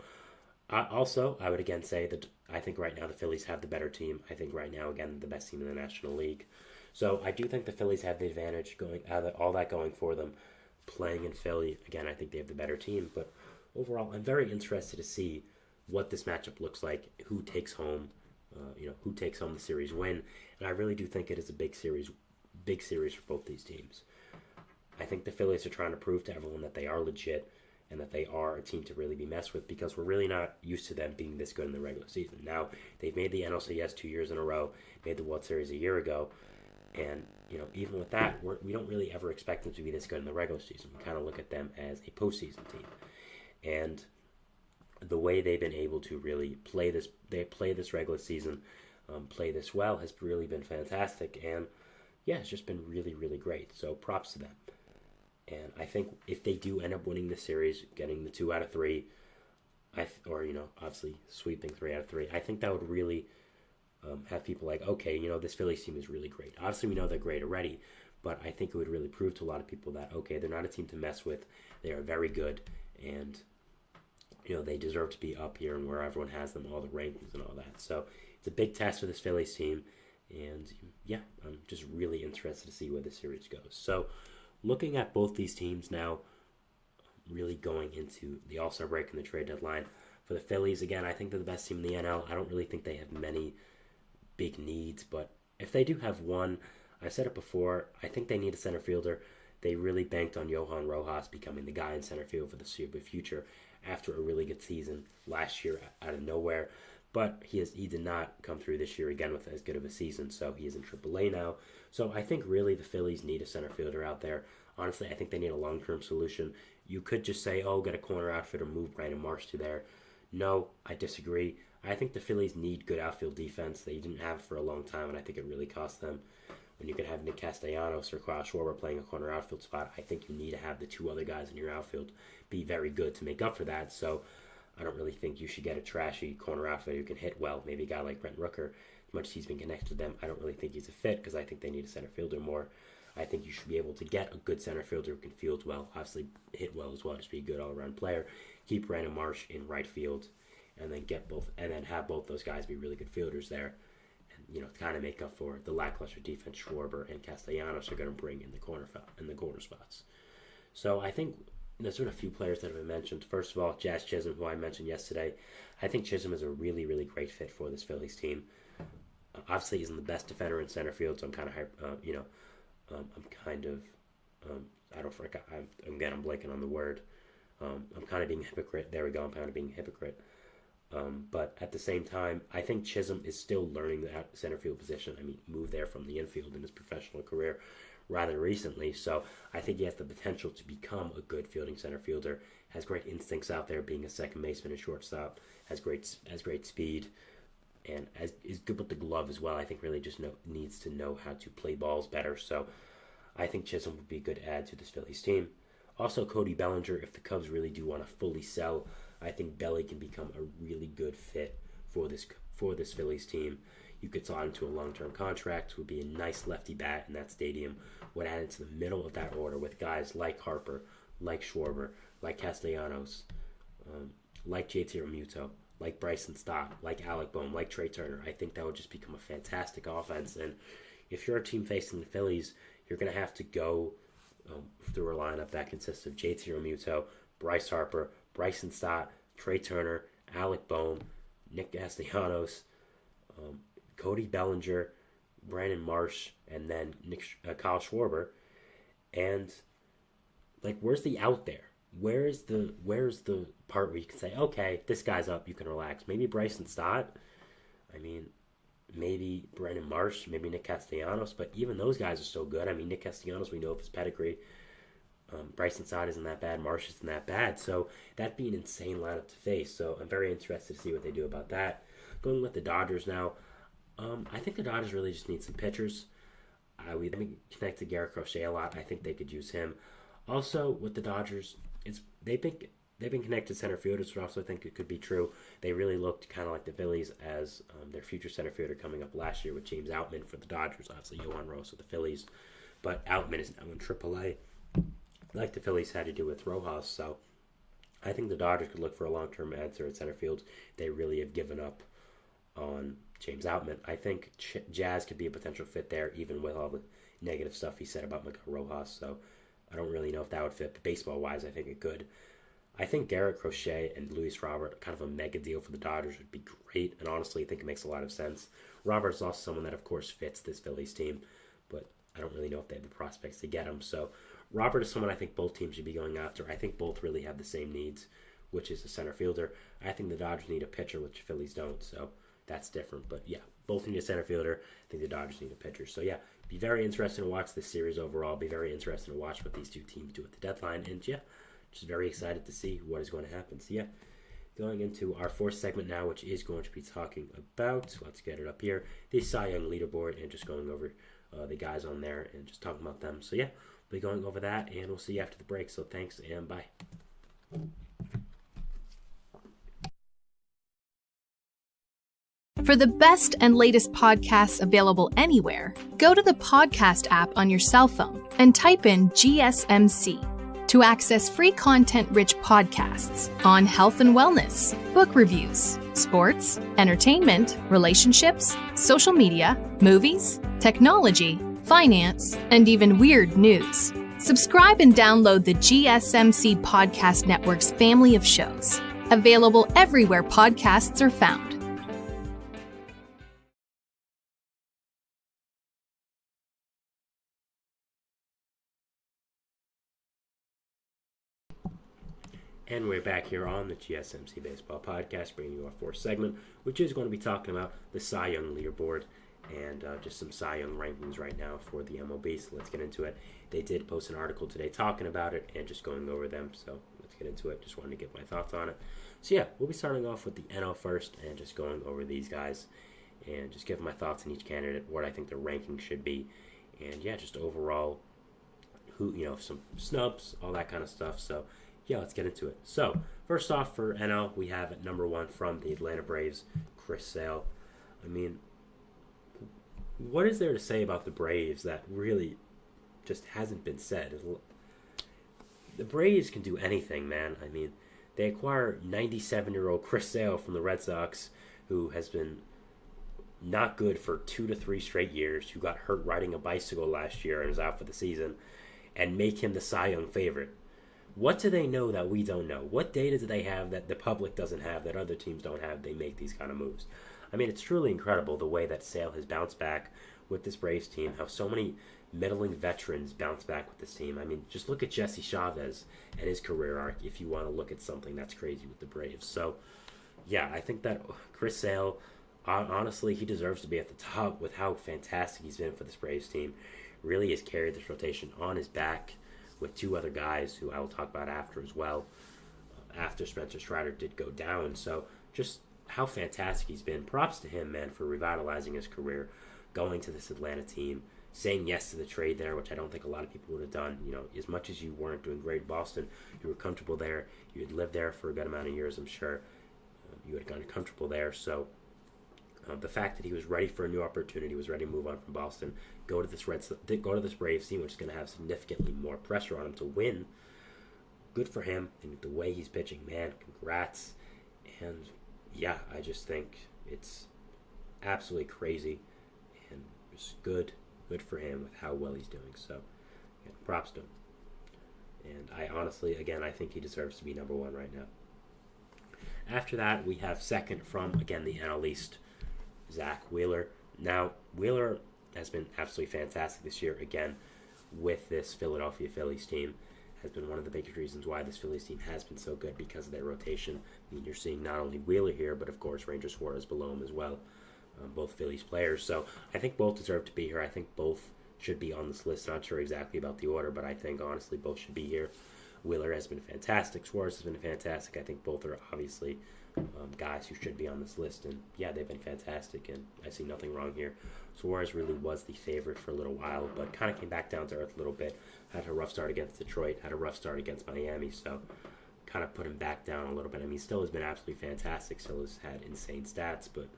I would again say that I think right now the Phillies have the better team. I think right now, again, the best team in the National League. So I do think the Phillies have the advantage, going all that going for them. Playing in Philly, again, I think they have the better team. But overall, I'm very interested to see what this matchup looks like, who takes home the series win. And I really do think it is a big series for both these teams. I think the Phillies are trying to prove to everyone that they are legit and that they are a team to really be messed with, because we're really not used to them being this good in the regular season. Now, they've made the NLCS 2 years in a row, made the World Series a year ago, and even with that, we don't really ever expect them to be this good in the regular season. We kind of look at them as a postseason team. And the way they've been able to really play this regular season, play this well, has really been fantastic. And yeah, it's just been really, really great. So props to them. And I think if they do end up winning the series, getting the 2 out of 3, obviously sweeping 3 out of 3, I think that would really have people like, okay, this Phillies team is really great. Obviously, we know they're great already, but I think it would really prove to a lot of people that, okay, they're not a team to mess with. They are very good, and they deserve to be up here and where everyone has them, all the rankings and all that. So it's a big test for this Phillies team, and yeah, I'm just really interested to see where the series goes. So looking at both these teams now, really going into the All-Star break and the trade deadline. For the Phillies, again, I think they're the best team in the NL. I don't really think they have many big needs, but if they do have one, I've said it before, I think they need a center fielder. They really banked on Johan Rojas becoming the guy in center field for the foreseeable future after a really good season last year out of nowhere. But he did not come through this year again with as good of a season, so he is in AAA now. So I think really the Phillies need a center fielder out there. Honestly, I think they need a long-term solution. You could just say, get a corner outfielder, move Brandon Marsh to there. No, I disagree. I think the Phillies need good outfield defense. They didn't have it for a long time, and I think it really cost them. When you could have Nick Castellanos or Kyle Schwarber playing a corner outfield spot, I think you need to have the 2 other guys in your outfield be very good to make up for that. So I don't really think you should get a trashy corner outfielder who can hit well. Maybe a guy like Brent Rooker, as much as he's been connected to them, I don't really think he's a fit because I think they need a center fielder more. I think you should be able to get a good center fielder who can field well, obviously hit well as well, just be a good all-around player. Keep Brandon Marsh in right field, and then have both those guys be really good fielders there, and kind of make up for the lackluster defense Schwarber and Castellanos are going to bring in the corner spots. So I think there's been a few players that have been mentioned. First of all, Jazz Chisholm, who I mentioned yesterday. I think Chisholm is a really, really great fit for this Phillies team. Obviously, he's in the best defender in center field, so I'm kind of I'm blanking on the word. I'm kind of being a hypocrite. There we go. I'm kind of being a hypocrite. But at the same time, I think Chisholm is still learning the center field position. I mean, moved there from the infield in his professional career rather recently, so I think he has the potential to become a good fielding center fielder. Has great instincts out there, being a second baseman and shortstop. Has great speed, and is good with the glove as well. I think really just needs to know how to play balls better. So I think Chisholm would be a good add to this Phillies team. Also, Cody Bellinger, if the Cubs really do want to fully sell, I think Belly can become a really good fit for this Phillies team. You could sign him to a long-term contract, would be a nice lefty bat in that stadium, would add into the middle of that order with guys like Harper, like Schwarber, like Castellanos, like JT Realmuto, like Bryson Stott, like Alec Bohm, like Trey Turner. I think that would just become a fantastic offense. And if you're a team facing the Phillies, you're going to have to go through a lineup that consists of JT Realmuto, Bryce Harper, Bryson Stott, Trey Turner, Alec Bohm, Nick Castellanos, Cody Bellinger, Brandon Marsh, and then Kyle Schwarber. And where's the out there? Where's the part where you can say, okay, this guy's up, you can relax? Maybe Bryson Stott. I mean, maybe Brandon Marsh, maybe Nick Castellanos, but even those guys are so good. I mean, Nick Castellanos, we know of his pedigree. Bryson Stott isn't that bad. Marsh isn't that bad. So that'd be an insane lineup to face. So I'm very interested to see what they do about that. Going with the Dodgers now, I think the Dodgers really just need some pitchers. We've been connected to Garrett Crochet a lot. I think they could use him. Also, with the Dodgers, they've been connected to center fielders, which I also think it could be true. They really looked kind of like the Phillies as their future center fielder coming up last year with James Outman for the Dodgers. Obviously, Johan Rojas with the Phillies. But Outman is now in AAA, like the Phillies had to do with Rojas. So I think the Dodgers could look for a long-term answer at center field. They really have given up on James Outman. I think Jazz could be a potential fit there, even with all the negative stuff he said about Miguel Rojas. So I don't really know if that would fit, but baseball-wise, I think it could. I think Garrett Crochet and Luis Robert, kind of a mega deal for the Dodgers, would be great, and honestly, I think it makes a lot of sense. Robert is also someone that, of course, fits this Phillies team, but I don't really know if they have the prospects to get him. So Robert is someone I think both teams should be going after. I think both really have the same needs, which is a center fielder. I think the Dodgers need a pitcher, which the Phillies don't. So that's different. But yeah, both need a center fielder. I think the Dodgers need a pitcher. So yeah, be very interested to watch this series overall. Be very interested to watch what these two teams do at the deadline. And yeah, just very excited to see what is going to happen. So yeah, going into our fourth segment now, which is going to be talking about, let's get it up here, the Cy Young leaderboard, and just going over the guys on there and just talking about them. So yeah, we'll be going over that, and we'll see you after the break. So thanks, and bye. For the best and latest podcasts available anywhere, go to the podcast app on your cell phone and type in GSMC to access free content-rich podcasts on health and wellness, book reviews, sports, entertainment, relationships, social media, movies, technology, finance, and even weird news. Subscribe and download the GSMC Podcast Network's family of shows, available everywhere podcasts are found. And we're back here on the GSMC Baseball Podcast, bringing you our fourth segment, which is going to be talking about the Cy Young leaderboard and just some Cy Young rankings right now for the MLB. So let's get into it. They did post an article today talking about it and just going over them. So let's get into it. Just wanted to get my thoughts on it. So yeah, we'll be starting off with the NL first and just going over these guys and just giving my thoughts on each candidate, what I think their ranking should be, and yeah, just overall, some snubs, all that kind of stuff. So yeah, let's get into it. So, first off, for NL, we have at number 1 from the Atlanta Braves, Chris Sale. I mean, what is there to say about the Braves that really just hasn't been said? The Braves can do anything, man. I mean, they acquire 97-year-old Chris Sale from the Red Sox, who has been not good for 2 to 3 straight years, who got hurt riding a bicycle last year and is out for the season, and make him the Cy Young favorite. What do they know that we don't know? What data do they have that the public doesn't have, that other teams don't have? They make these kind of moves. I mean, it's truly incredible the way that Sale has bounced back with this Braves team, how so many middling veterans bounce back with this team. I mean, just look at Jesse Chavez and his career arc if you want to look at something that's crazy with the Braves. So, yeah, I think that Chris Sale, honestly, he deserves to be at the top with how fantastic he's been for this Braves team. Really has carried this rotation on his back with 2 other guys who I will talk about after as well, after Spencer Strider did go down. So just how fantastic he's been. Props to him, man, for revitalizing his career, going to this Atlanta team, saying yes to the trade there, which I don't think a lot of people would have done. As much as you weren't doing great in Boston, you were comfortable there. You had lived there for a good amount of years, I'm sure. You had gotten comfortable there. So the fact that he was ready for a new opportunity, was ready to move on from Boston, go to this Braves team, which is going to have significantly more pressure on him to win. Good for him, and the way he's pitching, man, congrats. And yeah, I just think it's absolutely crazy, and just good for him with how well he's doing. So, yeah, props to him. And I honestly, again, I think he deserves to be number 1 right now. After that, we have second from, again, the NL East, Zach Wheeler. Now, Wheeler has been absolutely fantastic this year, again, with this Philadelphia Phillies team. Has been one of the biggest reasons why this Phillies team has been so good, because of their rotation. I mean, you're seeing not only Wheeler here, but of course Ranger Suarez below him as well, both Phillies players. So I think both deserve to be here. I think both should be on this list. Not sure exactly about the order, but I think honestly both should be here. Wheeler has been fantastic. Suarez has been fantastic. I think both are obviously guys who should be on this list, and yeah, they've been fantastic, and I see nothing wrong here. Suarez really was the favorite for a little while, but kind of came back down to earth a little bit. Had a rough start against Detroit, had a rough start against Miami, so kind of put him back down a little bit. I mean, still has been absolutely fantastic, still has had insane stats, but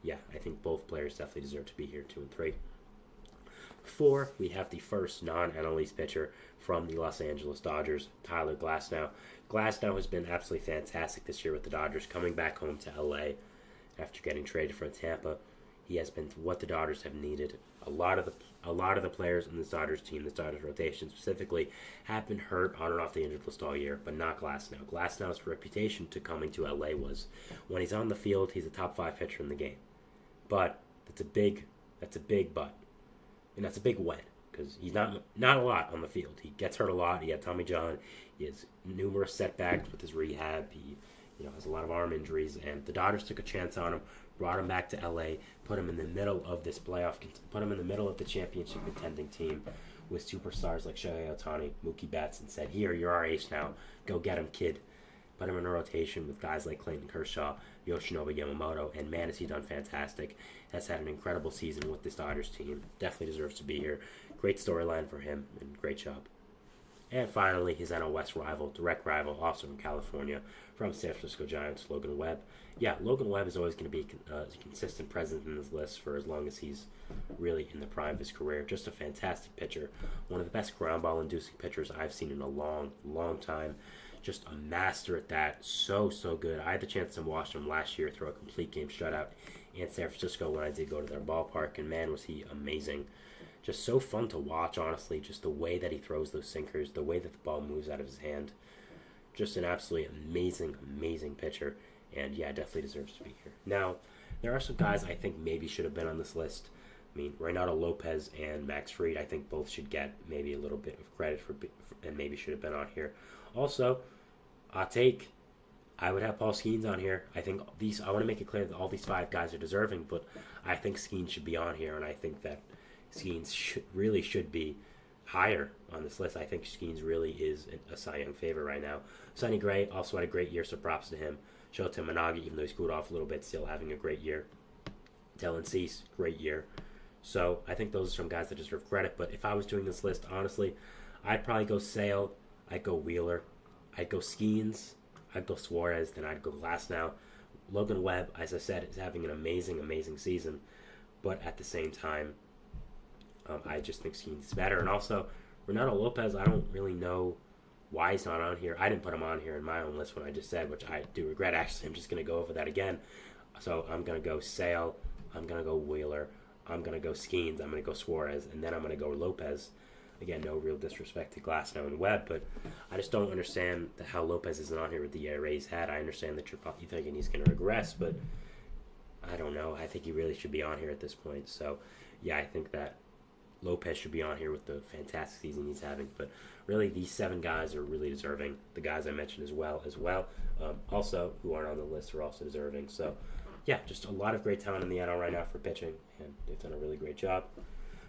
yeah, I think both players definitely deserve to be here, 2 and 3. 4, we have the first non-NL East pitcher from the Los Angeles Dodgers, Tyler Glasnow. Glasnow has been absolutely fantastic this year with the Dodgers, coming back home to LA after getting traded from Tampa. He has been what the Dodgers have needed. A lot of the players in this Dodgers team, this Dodgers rotation specifically, have been hurt on and off the injured list all year, but not Glasnow. Glasnow's reputation to coming to LA was when he's on the field, he's a top 5 pitcher in the game. But that's a big but. And that's a big when. because he's not a lot on the field. He gets hurt a lot. He had Tommy John. He has numerous setbacks with his rehab. He has a lot of arm injuries, and the Dodgers took a chance on him, brought him back to LA, put him in the middle of this put him in the middle of the championship contending team with superstars like Shohei Ohtani, Mookie Betts, and said, "Here, you're our ace now. Go get him, kid." Put him in a rotation with guys like Clayton Kershaw, Yoshinobu Yamamoto, and man, has he done fantastic. Has had an incredible season with this Dodgers team. Definitely deserves to be here. Great storyline for him, and great job. And finally, his NL West rival, direct rival, also from California, from San Francisco Giants, Logan Webb. Yeah, Logan Webb is always going to be a consistent presence in this list for as long as he's really in the prime of his career. Just a fantastic pitcher. One of the best ground ball inducing pitchers I've seen in a long, long time. Just a master at that. So good. I had the chance to watch him last year throw a complete game shutout in San Francisco when I did go to their ballpark, and man, was he amazing. Just so fun to watch, honestly. Just the way that he throws those sinkers, the way that the ball moves out of his hand. Just an absolutely amazing pitcher. And yeah, definitely deserves to be here. Now, there are some guys I think maybe should have been on this list. I mean, Reynaldo Lopez and Max Fried, I think both should get maybe a little bit of credit for and maybe should have been on here. Also, I would have Paul Skeens on here. I think I want to make it clear that all these 5 guys are deserving, but I think Skeens should be on here, and I think that Skeens should be higher on this list. I think Skeens really is a Cy Young favorite right now. Sonny Gray also had a great year, so props to him. Shota Managa, even though he's cooled off a little bit, still having a great year. Dylan Cease, great year. So I think those are some guys that deserve credit, but if I was doing this list, honestly, I'd probably go Sale, I'd go Wheeler, I'd go Skeens, I'd go Suarez, then I'd go Glasnow. Logan Webb, as I said, is having an amazing season, but at the same time, I just think Skeens is better. And also, Reynaldo Lopez, I don't really know why he's not on here. I didn't put him on here in my own list when I just said, which I do regret. Actually, I'm just going to go over that again. So I'm going to go Sale, I'm going to go Wheeler, I'm going to go Skeens, I'm going to go Suarez, and then I'm going to go Lopez. Again, no real disrespect to Glasnow and Webb, but I just don't understand how Lopez isn't on here with the ERA he's had. I understand that you're probably thinking he's going to regress, but I don't know. I think he really should be on here at this point. So, yeah, I think that Lopez should be on here with the fantastic season he's having. But really, these 7 guys are really deserving. The guys I mentioned as well, also, who aren't on the list, are also deserving. So, yeah, just a lot of great talent in the NL right now for pitching, and they've done a really great job.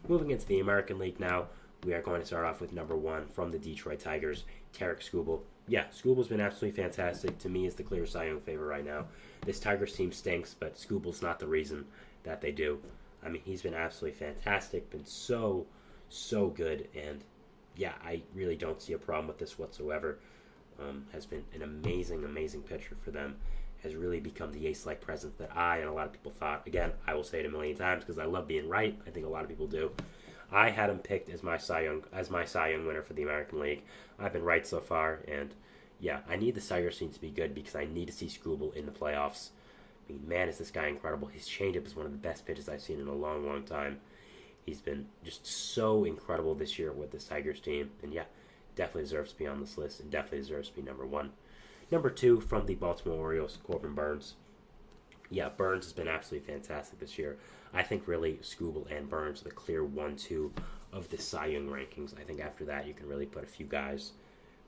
Moving into the American League now, we are going to start off with number 1 from the Detroit Tigers, Tarik Skubal. Yeah, Skubal's been absolutely fantastic. To me, is the clear Cy Young favorite right now. This Tigers team stinks, but Skubal's not the reason that they do. I mean, he's been absolutely fantastic, been so good, and yeah, I really don't see a problem with this whatsoever. Has been an amazing pitcher for them. Has really become the ace-like presence that I and a lot of people thought. Again, I will say it a million times because I love being right. I think a lot of people do. I had him picked as my Cy Young winner for the American League. I've been right so far, and yeah, I need the Tigers team to be good because I need to see Skubal in the playoffs. I mean, man, is this guy incredible. His changeup is one of the best pitches I've seen in a long time. He's been just so incredible this year with this Tigers team, and yeah, definitely deserves to be on this list and definitely deserves to be number 1. Number 2 from the Baltimore Orioles, Corbin Burnes. Yeah, Burnes has been absolutely fantastic this year. I think really Skubal and Burnes are the clear 1-2 of the Cy Young rankings. I think after that you can really put a few guys.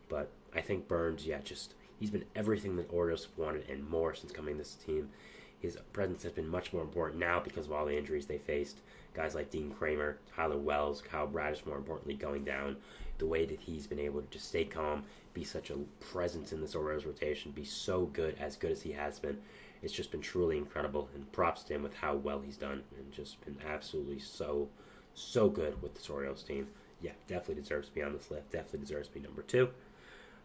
But I think Burnes, he's been everything that Orioles have wanted and more since coming to this team. His presence has been much more important now because of all the injuries they faced. Guys like Dean Kramer, Tyler Wells, Kyle Bradish, more importantly, going down. The way that he's been able to just stay calm, be such a presence in this Orioles rotation, be so good as he has been. It's just been truly incredible, and props to him with how well he's done, and just been absolutely so good with this Orioles team. Yeah, definitely deserves to be on this list. Definitely deserves to be number 2.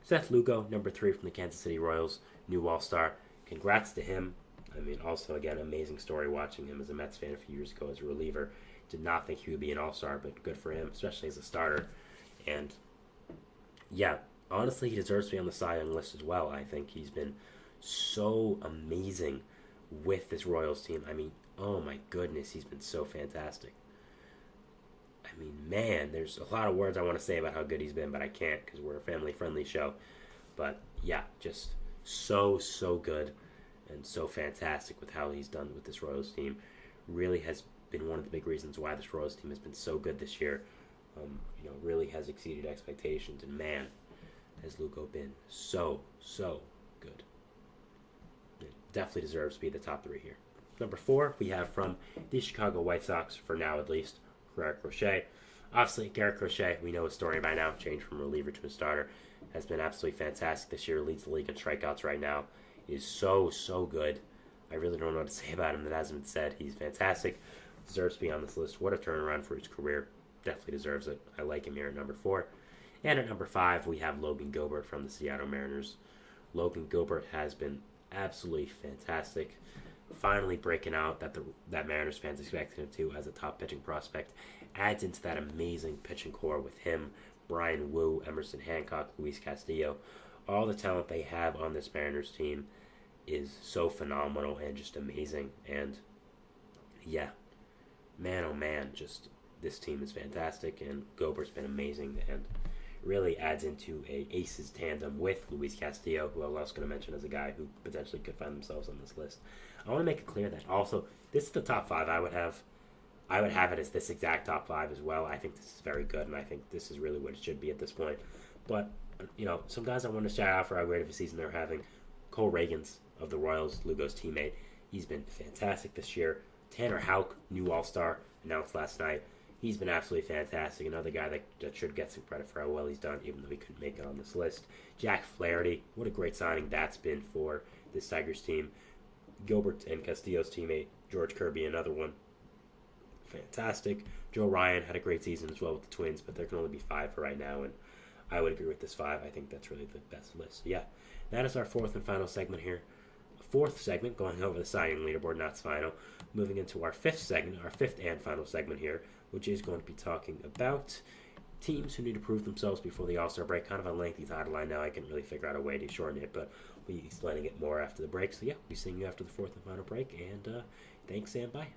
Seth Lugo, number 3 from the Kansas City Royals, new All-Star. Congrats to him. I mean, also, again, amazing story watching him as a Mets fan a few years ago as a reliever. Did not think he would be an All-Star, but good for him, especially as a starter. And, yeah, honestly, he deserves to be on the Cy Young list as well. I think he's been so amazing with this Royals team. I mean, oh my goodness, he's been so fantastic. I mean, man, there's a lot of words I want to say about how good he's been, but I can't because we're a family-friendly show. But, yeah, just so good and so fantastic with how he's done with this Royals team. Really has been one of the big reasons why this Royals team has been so good this year. really has exceeded expectations. And man, has Lugo been so good. It definitely deserves to be the top 3 here. Number 4, we have from the Chicago White Sox, for now at least, Garrett Crochet. Obviously, Garrett Crochet, we know his story by now, changed from reliever to a starter, has been absolutely fantastic this year, leads the league in strikeouts right now, is so good. I really don't know what to say about him that hasn't been said. He's fantastic, deserves to be on this list. What a turnaround for his career. Definitely deserves it. I like him here at number 4. And at number 5, we have Logan Gilbert from the Seattle Mariners. Logan Gilbert has been absolutely fantastic. Finally breaking out that Mariners fans expected him to as a top pitching prospect. Adds into that amazing pitching core with him, Brian Wu, Emerson Hancock, Luis Castillo. All the talent they have on this Mariners team is so phenomenal and just amazing. And yeah, man oh man, just this team is fantastic, and Gilbert's been amazing and really adds into a aces tandem with Luis Castillo, who I was also going to mention as a guy who potentially could find themselves on this list. I want to make it clear that also this is the top 5 I would have. I would have it as this exact top 5 as well. I think this is very good, and I think this is really what it should be at this point. But, some guys I want to shout out for how great of a season they're having. Cole Reagans of the Royals, Lugo's teammate. He's been fantastic this year. Tanner Houck, new All-Star, announced last night. He's been absolutely fantastic. Another guy that should get some credit for how well he's done, even though he couldn't make it on this list. Jack Flaherty, what a great signing that's been for this Tigers team. Gilbert and Castillo's teammate, George Kirby, another one. Fantastic. Joe Ryan had a great season as well with the Twins, but there can only be 5 for right now, and I would agree with this 5. I think that's really the best list. Yeah, that is our 4th and final segment here. 4th segment, going over the Cy Young leaderboard, not final. Moving into our 5th segment, our 5th and final segment here, which is going to be talking about teams who need to prove themselves before the All-Star break. Kind of a lengthy title line now. I can really figure out a way to shorten it, but we'll be explaining it more after the break. So yeah, we'll be seeing you after the 4th and final break, and thanks and bye.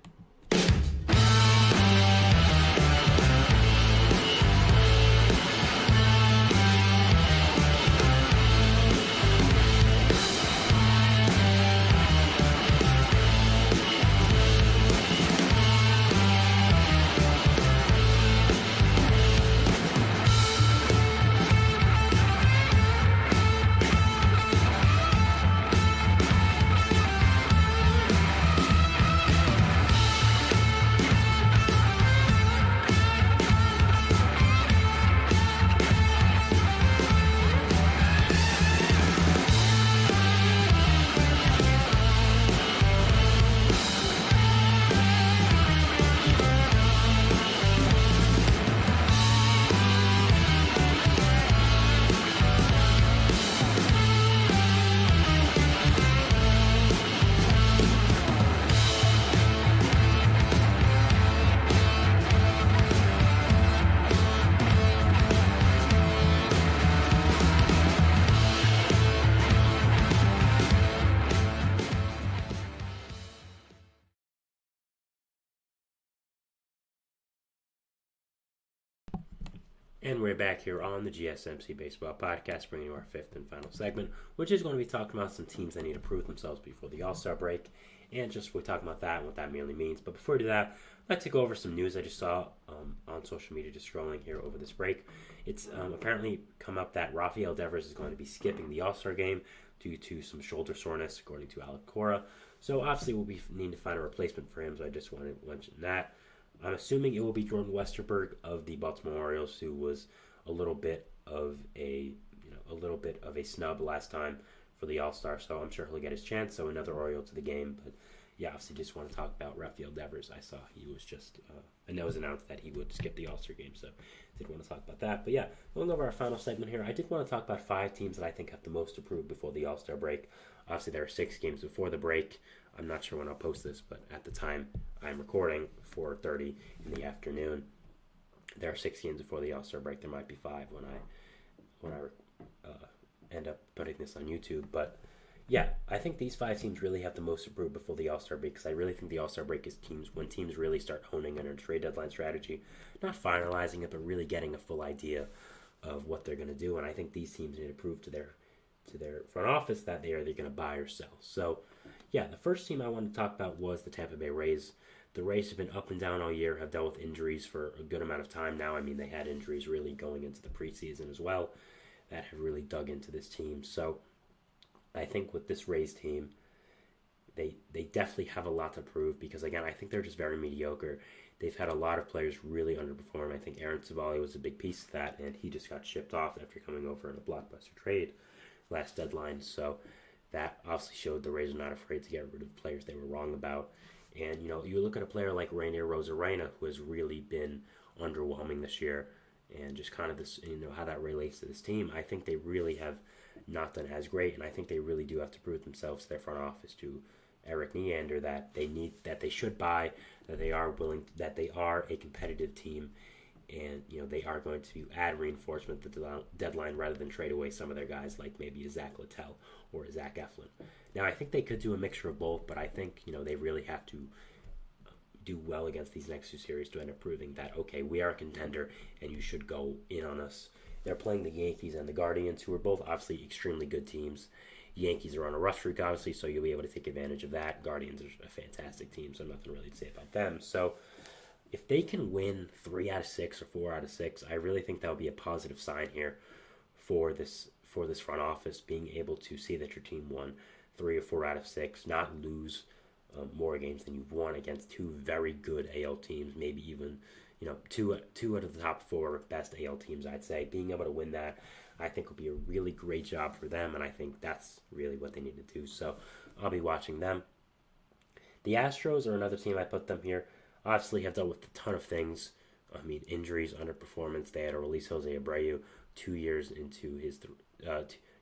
And we're back here on the GSMC Baseball Podcast, bringing you our 5th and final segment, which is going to be talking about some teams that need to prove themselves before the All-Star break, and just we're talking about that and what that merely means. But before we do that, I'd like to go over some news I just saw on social media, just scrolling here over this break. It's apparently come up that Rafael Devers is going to be skipping the All-Star game due to some shoulder soreness, according to Alec Cora. So obviously we'll be needing to find a replacement for him, so I just wanted to mention that. I'm assuming it will be Jordan Westerberg of the Baltimore Orioles, who was a little bit of a snub last time for the All-Star. So I'm sure he'll get his chance. So another Oriole to the game. But yeah, obviously just want to talk about Rafael Devers. I saw he was just, and it was announced that he would skip the All-Star game. So did want to talk about that. But yeah, going over our final segment here, I did want to talk about 5 teams that I think have the most to prove before the All-Star break. Obviously there are 6 games before the break. I'm not sure when I'll post this, but at the time I'm recording, 4:30 in the afternoon. There are 6 games before the All-Star break. There might be 5 when I end up putting this on YouTube. But yeah, I think these 5 teams really have the most to prove before the All-Star break, because I really think the All-Star break is when teams really start honing in their trade deadline strategy, not finalizing it, but really getting a full idea of what they're going to do. And I think these teams need to prove to their front office that they're going to buy or sell. So yeah, the first team I wanted to talk about was the Tampa Bay Rays. the Rays have been up and down all year, have dealt with injuries for a good amount of time now. I mean, they had injuries really going into the preseason as well that have really dug into this team. So I think with this Rays team, they definitely have a lot to prove because, again, I think they're just very mediocre. They've had a lot of players really underperform. I think Aaron Savali was a big piece of that, and he just got shipped off after coming over in a blockbuster trade last deadline. So that obviously showed the Rays are not afraid to get rid of players they were wrong about. And, you look at a player like Rainier Rosarena, who has really been underwhelming this year, and just kind of this, how that relates to this team. I think they really have not done as great, and I think they really do have to prove themselves to their front office, to Eric Neander, that they should buy, that they are willing, that they are a competitive team, and they are going to add reinforcement at the deadline rather than trade away some of their guys like maybe a Zach Littell or a Zach Eflin. Now I think they could do a mixture of both, but I think they really have to do well against these next two series to end up proving that, okay, we are a contender and you should go in on us. They're playing the Yankees and the Guardians, who are both obviously extremely good teams. Yankees are on a rough streak, obviously, so you'll be able to take advantage of that. Guardians are a fantastic team, so nothing really to say about them. So if they can win 3 out of 6 or 4 out of 6, I really think that would be a positive sign here for this front office, being able to see that your team won 3 or 4 out of 6, not lose more games than you've won against two very good AL teams, maybe even two out of the top 4 best AL teams, I'd say. Being able to win that, I think, will be a really great job for them, and I think that's really what they need to do. So I'll be watching them. The Astros are another team I put them here. Obviously have dealt with a ton of things. I mean, injuries, underperformance. They had to release Jose Abreu 2 years into his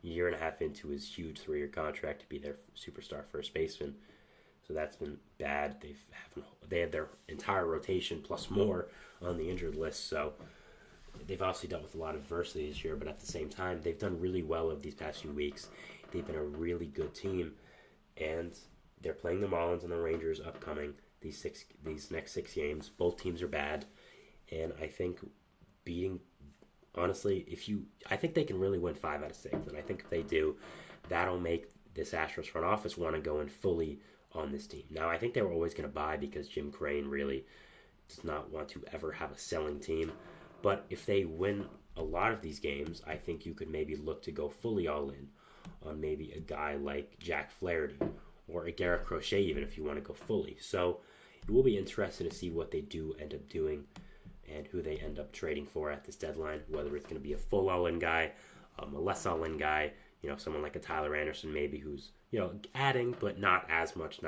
year and a half into his huge 3-year contract to be their superstar first baseman. So that's been bad. They had their entire rotation plus more on the injured list. So they've obviously dealt with a lot of adversity this year, but at the same time, they've done really well over these past few weeks. They've been a really good team, and they're playing the Marlins and the Rangers upcoming. These next 6 games, both teams are bad, and I think I think they can really win 5 out of 6, and I think if they do, that'll make this Astros front office want to go in fully on this team. Now, I think they were always going to buy because Jim Crane really does not want to ever have a selling team, but if they win a lot of these games, I think you could maybe look to go fully all in on maybe a guy like Jack Flaherty or a Garrett Crochet, even if you want to go fully. So it will be interesting to see what they do end up doing and who they end up trading for at this deadline, whether it's going to be a full all-in guy, a less all-in guy, someone like a Tyler Anderson maybe who's, adding, but not as much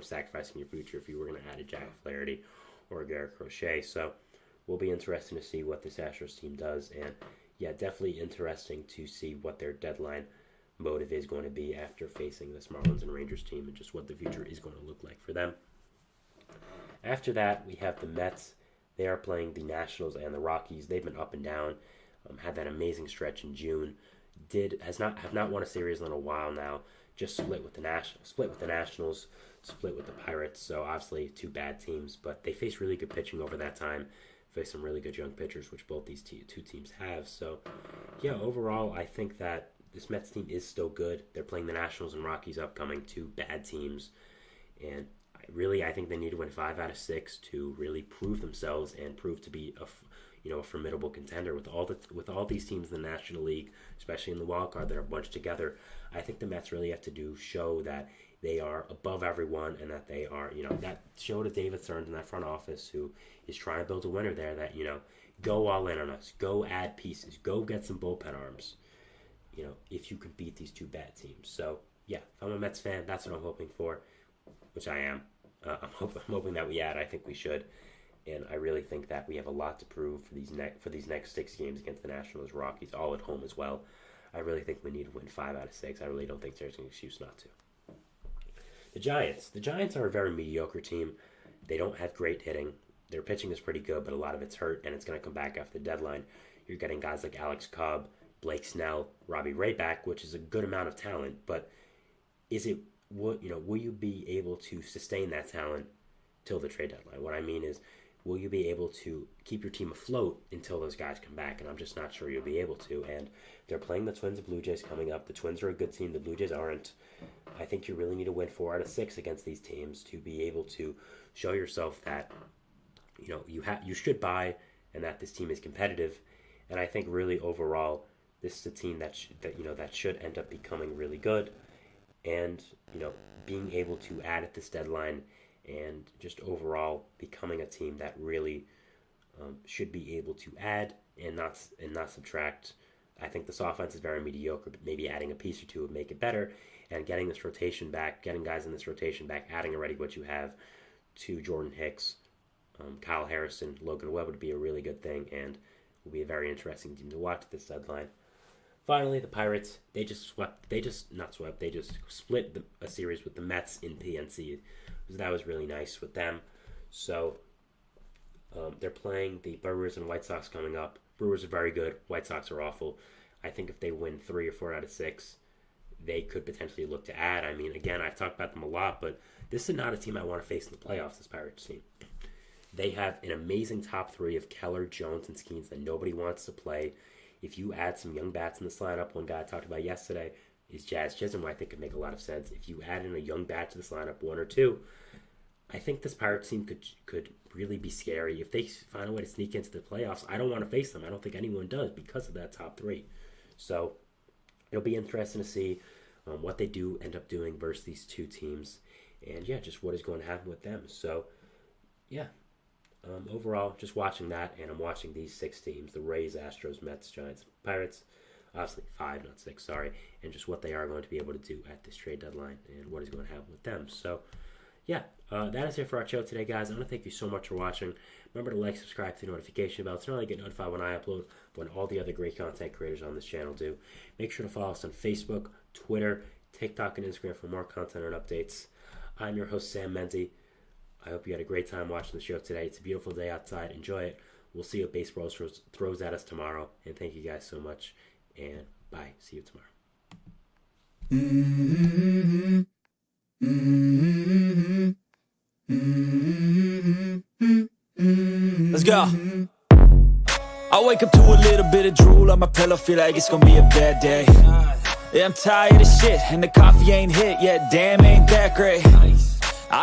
sacrificing your future if you were going to add a Jack Flaherty or a Garrett Crochet. So will be interesting to see what this Astros team does, and yeah, definitely interesting to see what their deadline motive is going to be after facing this Marlins and Rangers team, and just what the future is going to look like for them. After that, we have the Mets. They are playing the Nationals and the Rockies. They've been up and down. Had that amazing stretch in June. Have not won a series in a while now. Just split with the Nationals, split with the Pirates. So obviously 2 bad teams, but they faced really good pitching over that time. Faced some really good young pitchers, which both these 2 teams have. So yeah, overall, I think that this Mets team is still good. They're playing the Nationals and Rockies upcoming, 2 bad teams, and I think they need to win 5 out of 6 to really prove themselves and prove to be a formidable contender with all these teams in the National League, especially in the wild card that are bunched together. I think the Mets really have to show that they are above everyone, and that they are, that show to David Stearns in that front office, who is trying to build a winner there, that, go all in on us, go add pieces, go get some bullpen arms, if you can beat these 2 bad teams. So yeah, if I'm a Mets fan, that's what I'm hoping for, which I am. I'm hoping that we add. I think we should, and I really think that we have a lot to prove for these next 6 games against the Nationals, Rockies, all at home as well. I really think we need to win 5 out of 6. I really don't think there's an excuse not to. The Giants are a very mediocre team. They don't have great hitting. Their pitching is pretty good, but a lot of it's hurt, and it's going to come back after the deadline. You're getting guys like Alex Cobb, Blake Snell, Robbie Ray back, which is a good amount of talent, but will you be able to sustain that talent till the trade deadline? What I mean is, will you be able to keep your team afloat until those guys come back? And I'm just not sure you'll be able to. And they're playing the Twins and Blue Jays coming up. The Twins are a good team. The Blue Jays aren't. I think you really need to win 4 out of 6 against these teams to be able to show yourself that you should buy and that this team is competitive. And I think really overall, this is a team that should end up becoming really good, and being able to add at this deadline and just overall becoming a team that really should be able to add and not subtract. I think this offense is very mediocre, but maybe adding a piece or two would make it better. And getting this rotation back, getting guys in this rotation back, adding already what you have to Jordan Hicks, Kyle Harrison, Logan Webb would be a really good thing, and will be a very interesting team to watch at this deadline. Finally, the Pirates, they just split a series with the Mets in PNC. So that was really nice with them. So they're playing the Brewers and White Sox coming up. Brewers are very good. White Sox are awful. I think if they win 3 or 4 out of 6, they could potentially look to add. I mean, again, I've talked about them a lot, but this is not a team I want to face in the playoffs, this Pirates team. They have an amazing top 3 of Keller, Jones, and Skeens that nobody wants to play. If you add some young bats in this lineup, one guy I talked about yesterday is Jazz Chisholm, who I think could make a lot of sense. If you add in a young bat to this lineup, 1 or 2, I think this Pirates team could really be scary. If they find a way to sneak into the playoffs, I don't want to face them. I don't think anyone does because of that top 3. So it'll be interesting to see what they do end up doing versus these 2 teams. And, just what is going to happen with them. So, overall, just watching that, and I'm watching these 6 teams, the Rays, Astros, Mets, Giants, Pirates, obviously 5, not 6, sorry, and just what they are going to be able to do at this trade deadline and what is going to happen with them. So, that is it for our show today, guys. I want to thank you so much for watching. Remember to like, subscribe to the notification bell so you get notified when I upload, when all the other great content creators on this channel do. Make sure to follow us on Facebook, Twitter, TikTok, and Instagram for more content and updates. I'm your host, Sam Menzie. I hope you had a great time watching the show today. It's a beautiful day outside. Enjoy it. We'll see what baseball throws at us tomorrow. And thank you guys so much. And bye. See you tomorrow. Mm-hmm. Mm-hmm. Mm-hmm. Let's go. I wake up to a little bit of drool on my pillow, feel like it's gonna be a bad day. Yeah, I'm tired of shit, and the coffee ain't hit yet, damn, ain't that great.